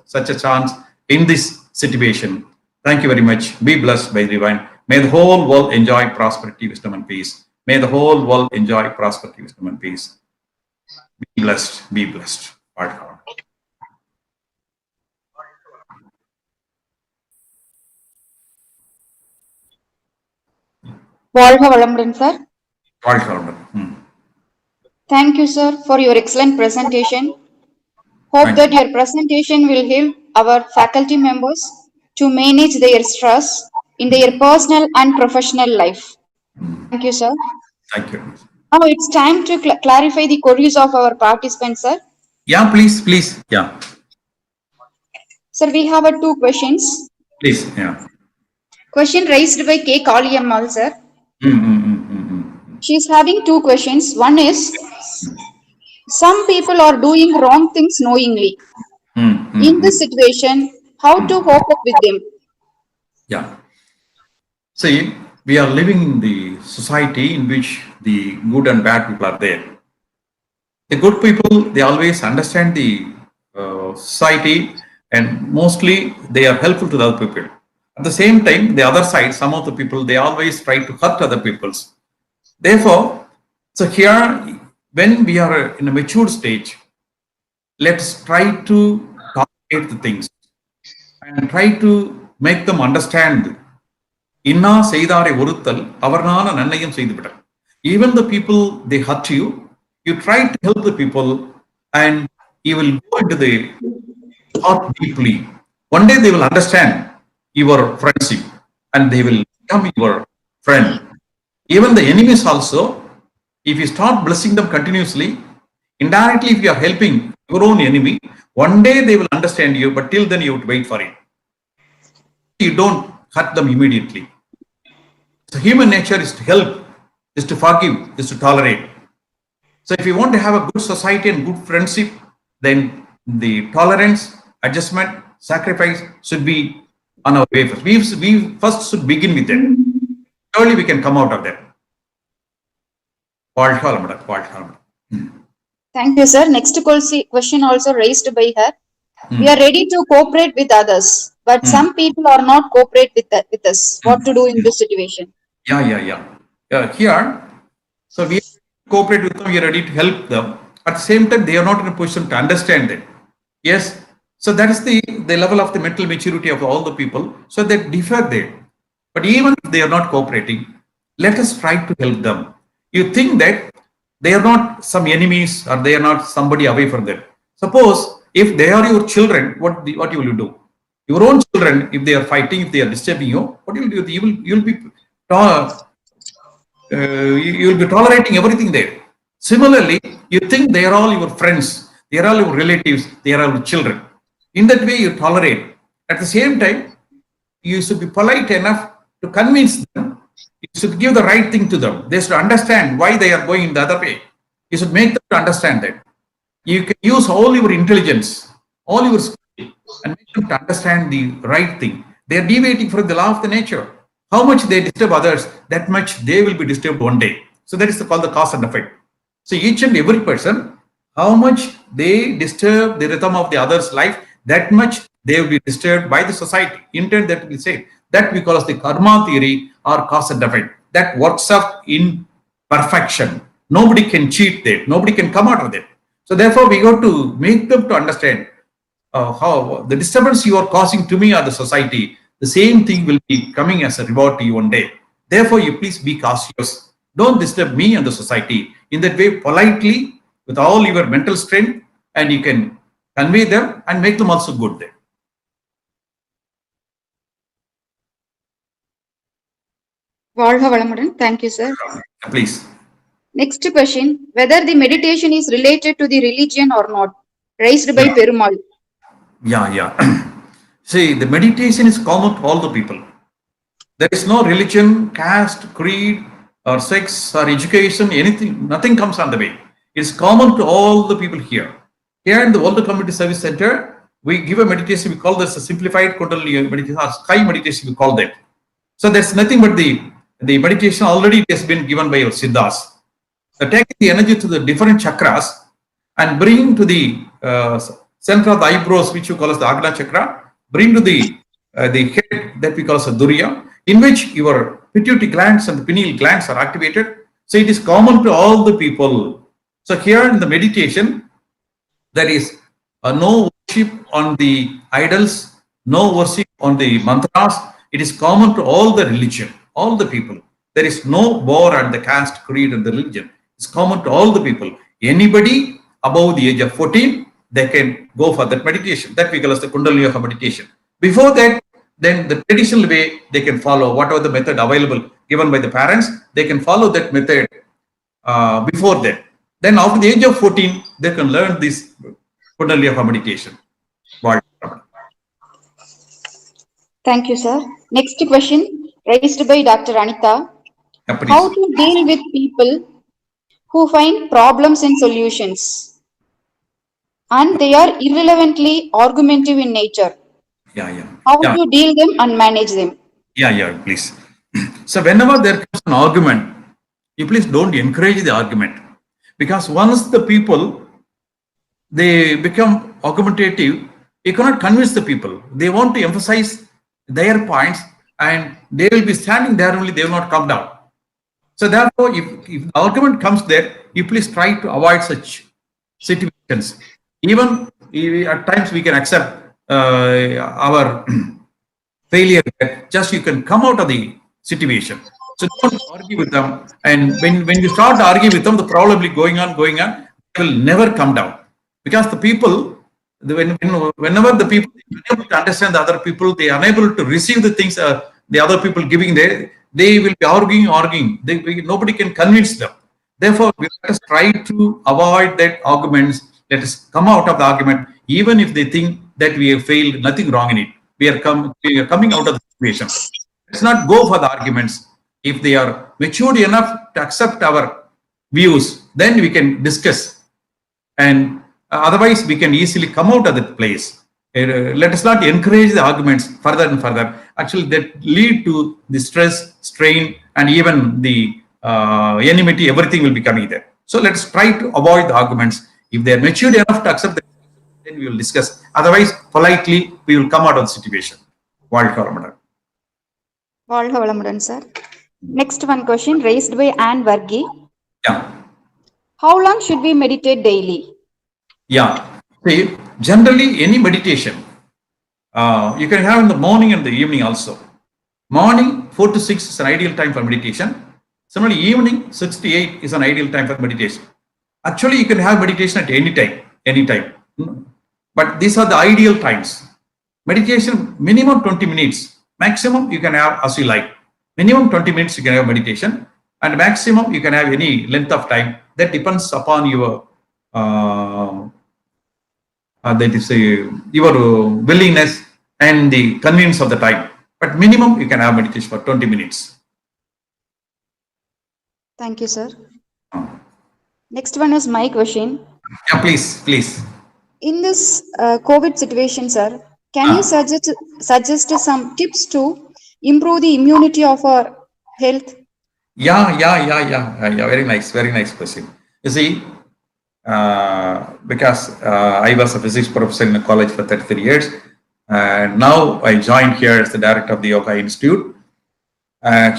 such a chance in this situation. Thank you very much. Be blessed by the divine. May the whole world enjoy prosperity, wisdom, and peace. May the whole world enjoy prosperity, wisdom, and peace. Be blessed. Be blessed. வாழ்க வளமுடன், sir. வாழ்க வளமுடன். Thank you, sir, for your excellent presentation. Hope that your presentation will help our faculty members to manage their stress in their personal and professional life. Thank you, sir. Thank you. Now it's time to clarify the queries of our participants, sir. Yeah, please. Yeah. Sir, we have two questions. Please, yeah. Question raised by K. Kaliammal, sir. She is having two questions. One is, some people are doing wrong things knowingly. In this situation, how to cope up with them? Yeah. See, we are living in the society in which the good and bad people are there. The good people, they always understand the society, and mostly they are helpful to the other people. At the same time, the other side, some of the people, they always try to hurt other peoples. Therefore, so here, when we are in a mature stage, let's try to tolerate the things and try to make them understand. Inna seidare oruttal avarnana nannayam seiduvittal. Even the people they hurt you, you try to help the people, and you will go into the thought deeply. One day they will understand your friendship and they will become your friend. Even the enemies also, if you start blessing them continuously, indirectly if you are helping your own enemy, one day they will understand you, but till then you have to wait for it. You don't hurt them immediately. So human nature is to help, is to forgive, is to tolerate. So if you want to have a good society and good friendship, then the tolerance, adjustment, sacrifice should be on our way first. We first should begin with that. Surely we can come out of that. Thank you, sir. Next question also raised by her. We are ready to cooperate with others, but some people are not cooperate with us. What to do in this situation? Yeah. Here, so we cooperate with them, we are ready to help them. At the same time, they are not in a position to understand it. Yes. So that is the level of the mental maturity of all the people. So they differ there. But even if they are not cooperating, let us try to help them. You think that they are not some enemies or they are not somebody away from them. Suppose if they are your children, what will you do? Your own children, if they are fighting, if they are disturbing you, what will you do? You will be you will be tolerating everything there. Similarly, you think they are all your friends, they are all your relatives, they are all your children. In that way, you tolerate. At the same time, you should be polite enough to convince them. You should give the right thing to them. They should understand why they are going in the other way. You should make them to understand that. You can use all your intelligence, all your skill, and make them to understand the right thing. They are deviating from the law of the nature. How much they disturb others, that much they will be disturbed one day. So that is called the cause and effect. So each and every person, how much they disturb the rhythm of the other's life, that much they will be disturbed by the society. Intent that we say that we call as the karma theory or cause and effect. That works up in perfection. Nobody can cheat there. Nobody can come out of it. So therefore, we got to make them to understand how the disturbance you are causing to me or the society, the same thing will be coming as a reward to you one day. Therefore, you please be cautious. Don't disturb me and the society. In that way, politely, with all your mental strength, and you can convey them and make them also good there. வாழ்க வளமுடன். Thank you, sir. Please. Next question, whether the meditation is related to the religion or not, raised by Perumal. Yeah. See, the meditation is common to all the people. There is no religion, caste, creed, or sex, or education, anything, nothing comes on the way. It's common to all the people here. Here in the World Community Service Center, we give a meditation, we call this a simplified Kundalini meditation, or sky meditation, we call that. So there's nothing but the meditation already has been given by our Siddhas. So take the energy to the different chakras and bring to the center of the eyebrows, which you call as the Agna chakra, bring to the head that we call as a Duriya, in which your pituitary glands and the pineal glands are activated. So it is common to all the people. So here in the meditation, there is no worship on the idols, no worship on the mantras. It is common to all the religion, all the people. There is no bar and the caste, creed, and the religion. It's common to all the people. Anybody above the age of 14, they can go for that meditation. That we call as the Kundalini Yoga meditation. Before that, then the traditional way they can follow whatever the method available given by the parents. They can follow that method before that. Then after the age of 14, they can learn this Kundalini Yoga meditation. Thank you, sir. Next question, raised by Dr. Anita. How to deal with people who find problems in solutions and they are irrelevantly argumentative in nature? How to deal them and manage them? Please. So whenever there comes an argument, you please don't encourage the argument, because once the people they become argumentative, you cannot convince the people. They want to emphasize their points and they will be standing there only, they will not come down. So therefore, if the argument comes there, you please try to avoid such situations. Even at times we can accept our failure, just you can come out of the situation. So don't argue with them. And when you start to argue with them, the problem will be going on, they will never come down. Because the people, whenever the people are unable to understand the other people, they are unable to receive the things the other people giving there, they will be arguing. Nobody can convince them. Therefore, let us try to avoid that arguments. Let us come out of the argument, even if they think that we have failed, nothing wrong in it. We are coming out of the situation. Let's not go for the arguments. If they are matured enough to accept our views, then we can discuss. And otherwise, we can easily come out of that place. Let us not encourage the arguments further and further. Actually, that lead to the stress, strain, and even the enmity, everything will be coming there. So let's try to avoid the arguments. If they are matured enough to accept them, then we will discuss. Otherwise, politely, we will come out of the situation. வாழ்க வளமுடன், sir. Next one question raised by Anne Vargi. Yeah. How long should we meditate daily? Yeah. See, generally, any meditation, you can have in the morning and the evening also. Morning, 4 to 6 is an ideal time for meditation. Similarly, evening, 6 to 8 is an ideal time for meditation. Actually, you can have meditation at any time. But these are the ideal times. Meditation, minimum 20 minutes. Maximum, you can have as you like. Minimum 20 minutes, you can have meditation. and maximum you can have any length of time. That depends upon your your willingness and the convenience of the time. But minimum you can have meditation for 20 minutes. Thank you, sir. Next one is my question. Yeah, please. In this COVID situation, sir, can you suggest some tips to improve the immunity of our health? Yeah. Very nice question. You see, because I was a physics professor in a college for 33 years, and now I joined here as the director of the Yoga Institute.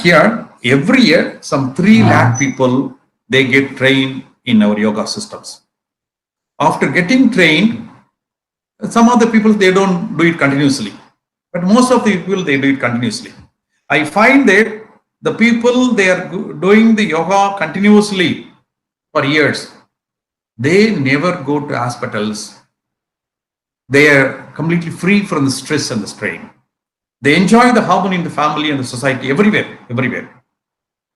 Here, every year, some 3 lakh people, they get trained in our yoga systems. After getting trained, some of the people, they don't do it continuously, but most of the people, they do it continuously. I find that the people, they are doing the yoga continuously for years, they never go to hospitals. They are completely free from the stress and the strain. They enjoy the harmony in the family and the society everywhere.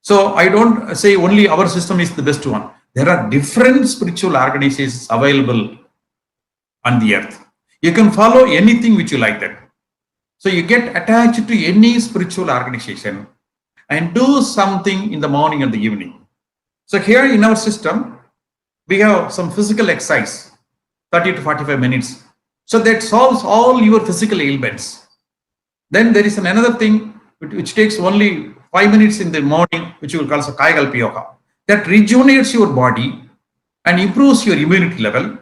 So I don't say only our system is the best one. There are different spiritual organizations available on the earth. You can follow anything which you like that. So you get attached to any spiritual organization and do something in the morning and the evening. So here in our system, we have some physical exercise, 30 to 45 minutes. So that solves all your physical ailments. Then there is another thing which takes only 5 minutes in the morning, which you will call as a Kaya Yoga. That rejuvenates your body and improves your immunity level.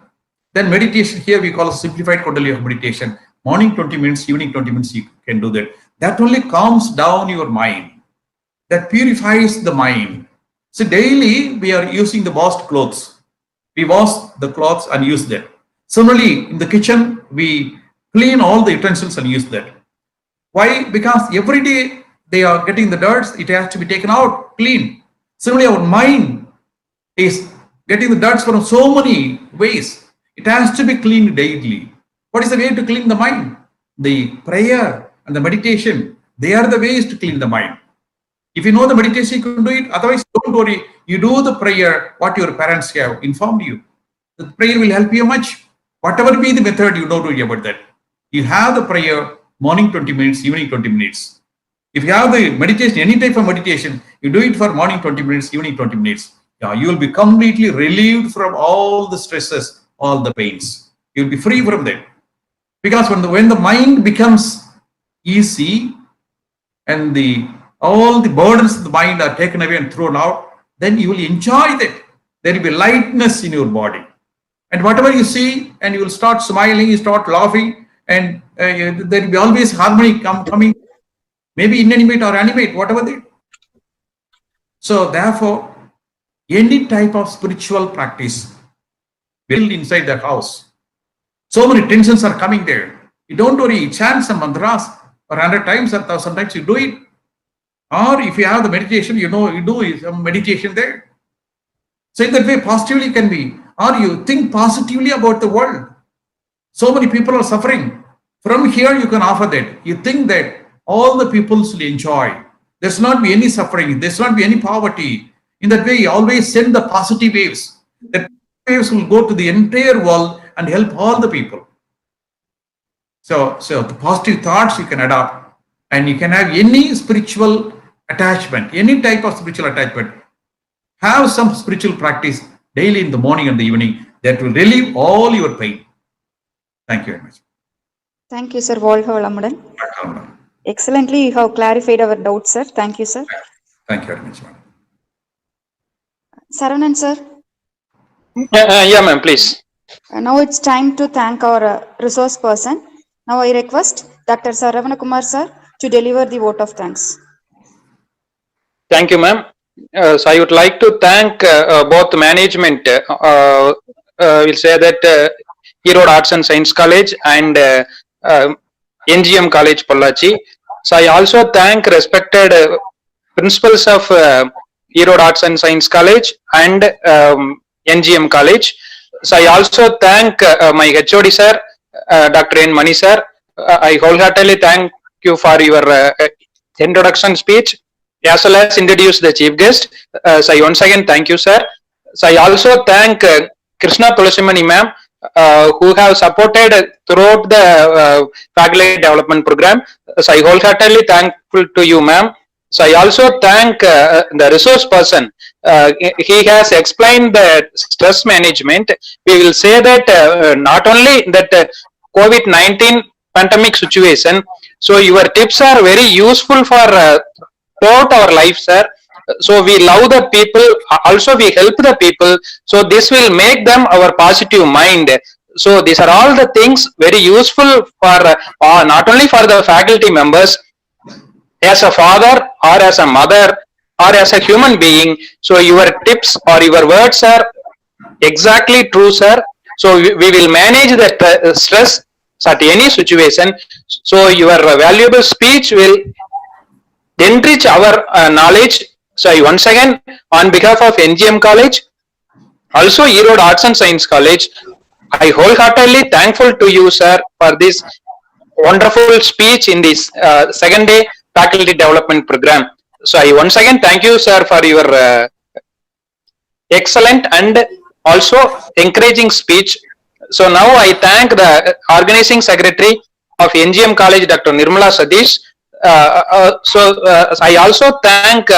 Then meditation, here we call a simplified Kundalini Yoga meditation. Morning 20 minutes, evening 20 minutes, you can do that. That only calms down your mind. That purifies the mind. So daily we are using the washed clothes. We wash the clothes and use that. Similarly, in the kitchen, we clean all the utensils and use that. Why? Because every day they are getting the dirt, it has to be taken out, clean. Similarly, our mind is getting the dirt from so many ways. It has to be cleaned daily. What is the way to clean the mind? The prayer and the meditation, they are the ways to clean the mind. If you know the meditation, you can do it. Otherwise, don't worry. You do the prayer, what your parents have informed you. The prayer will help you much. Whatever be the method, you don't worry about that. You have the prayer, morning 20 minutes, evening 20 minutes. If you have the meditation, any type of meditation, you do it for morning 20 minutes, evening 20 minutes. Yeah, you will be completely relieved from all the stresses, all the pains. You will be free from that. Because when the mind becomes easy and all the burdens of the mind are taken away and thrown out, then you will enjoy that. There will be lightness in your body. And whatever you see, and you will start smiling, you start laughing, and there will be always harmony coming, maybe inanimate or animate, whatever they. So therefore, any type of spiritual practice built inside the house. So many tensions are coming there. You don't worry, chant some mantras or 100 times or 1,000 times, you do it. Or if you have the meditation, you do some meditation there. So in that way, positively can be. Or you think positively about the world. So many people are suffering. From here, you can offer that. You think that all the people will enjoy. There's not be any suffering. There's not be any poverty. In that way, you always send the positive waves. That waves will go to the entire world and help all the people. So the positive thoughts you can adopt, and you can have any spiritual attachment, any type of spiritual attachment. Have some spiritual practice daily in the morning and the evening that will relieve all your pain. Thank you very much. Thank you, sir. Walholamudan. Excellently, you have clarified our doubts, sir. Thank you, sir. Thank you very much, madam. Saranan, sir. Yeah, ma'am, please. Now it's time to thank our resource person. Now I request Dr. Saravana Kumar, sir, to deliver the vote of thanks. Thank you, ma'am. So I would like to thank both management. We'll say that Erode Arts and Science College and NGM College, Pollachi. So I also thank respected principals of Erode Arts and Science College and NGM College. So I also thank my HOD sir, Dr. N. Mani sir. I wholeheartedly thank you for your introduction speech. as well as introduce the chief guest. So I once again thank you, sir. So I also thank Krishna Tulasimani ma'am, who have supported throughout the faculty development program. So I wholeheartedly thankful to you, ma'am. So I also thank the resource person. He has explained the stress management. We will say that not only that COVID-19 pandemic situation. So your tips are very useful for throughout our life, sir. So we love the people, also we help the people. So this will make them our positive mind. So these are all the things very useful for not only for the faculty members, as a father or as a mother or as a human being. So your tips or your words are exactly true, sir. So we will manage the stress at any situation. So your valuable speech will enrich our knowledge. So I once again, on behalf of NGM College, also Erode Arts and Science College, I wholeheartedly thankful to you, sir, for this wonderful speech in this second day faculty development program. So I once again thank you, sir, for your excellent and also encouraging speech. So now I thank the organizing secretary of NGM College, Dr. Nirmala Sadish. I also thank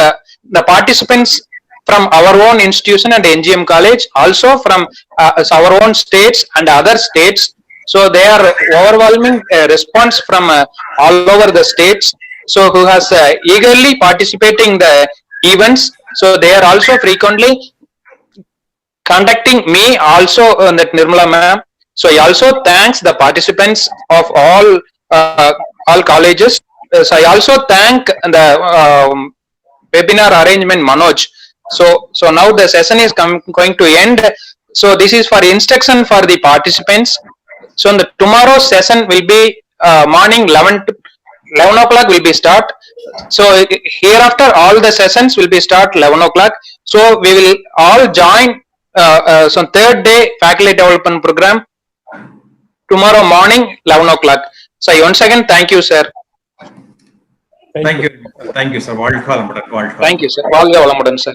the participants from our own institution and NGM College, also from our own states and other states. So they are overwhelming response from all over the states. So who has eagerly participating the events. So they are also frequently contacting me also that Nirmala ma'am. So I also thanks the participants of all colleges. So I also thank the webinar arrangement Manoj. So now the session is going to end. So this is for instruction for the participants. So the tomorrow's session will be morning 11 o'clock will be start. So hereafter all the sessions will be start 11 o'clock. So we will all join so third day faculty development program tomorrow morning 11 o'clock. So once again thank you, sir. Thank you. Thank you, sir. வாழ்க வளமுடன். வாழ்க வளமுடன். Thank you, sir. வாழ்க வளமுடன், sir.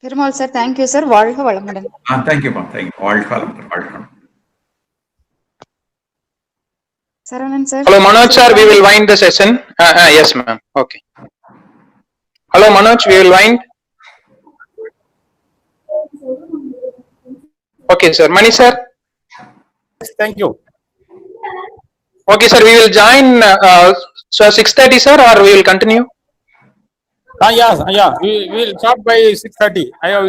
Perumal sir, thank you sir. வாழ்க வளமுடன். Thank you, ma'am. Thank you. வாழ்க வளமுடன். வாழ்க வளமுடன். Saravanan sir. Hello, Manoj sir. We will wind the session. Yes, ma'am. Okay. Hello, Manoj. We will wind. Okay, sir. Mani sir. Thank you. Okay, sir. We will join. So 6:30, sir, or we will continue. Yeah. We will start by 6:30. I have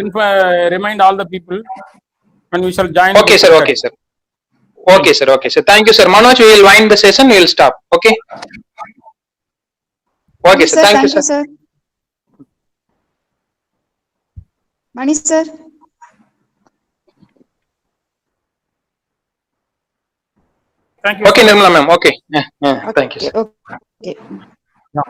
remind all the people, and we shall join. Okay, sir. Okay, sir. Okay, sir. Okay, sir. Thank you, sir. Manoj, we will wind the session. We will stop. Okay. Okay, sir. Thank you, sir. Mani sir. Thank you. Okay, Nirmala ma'am. Okay. Thank you, sir. Okay. Yeah.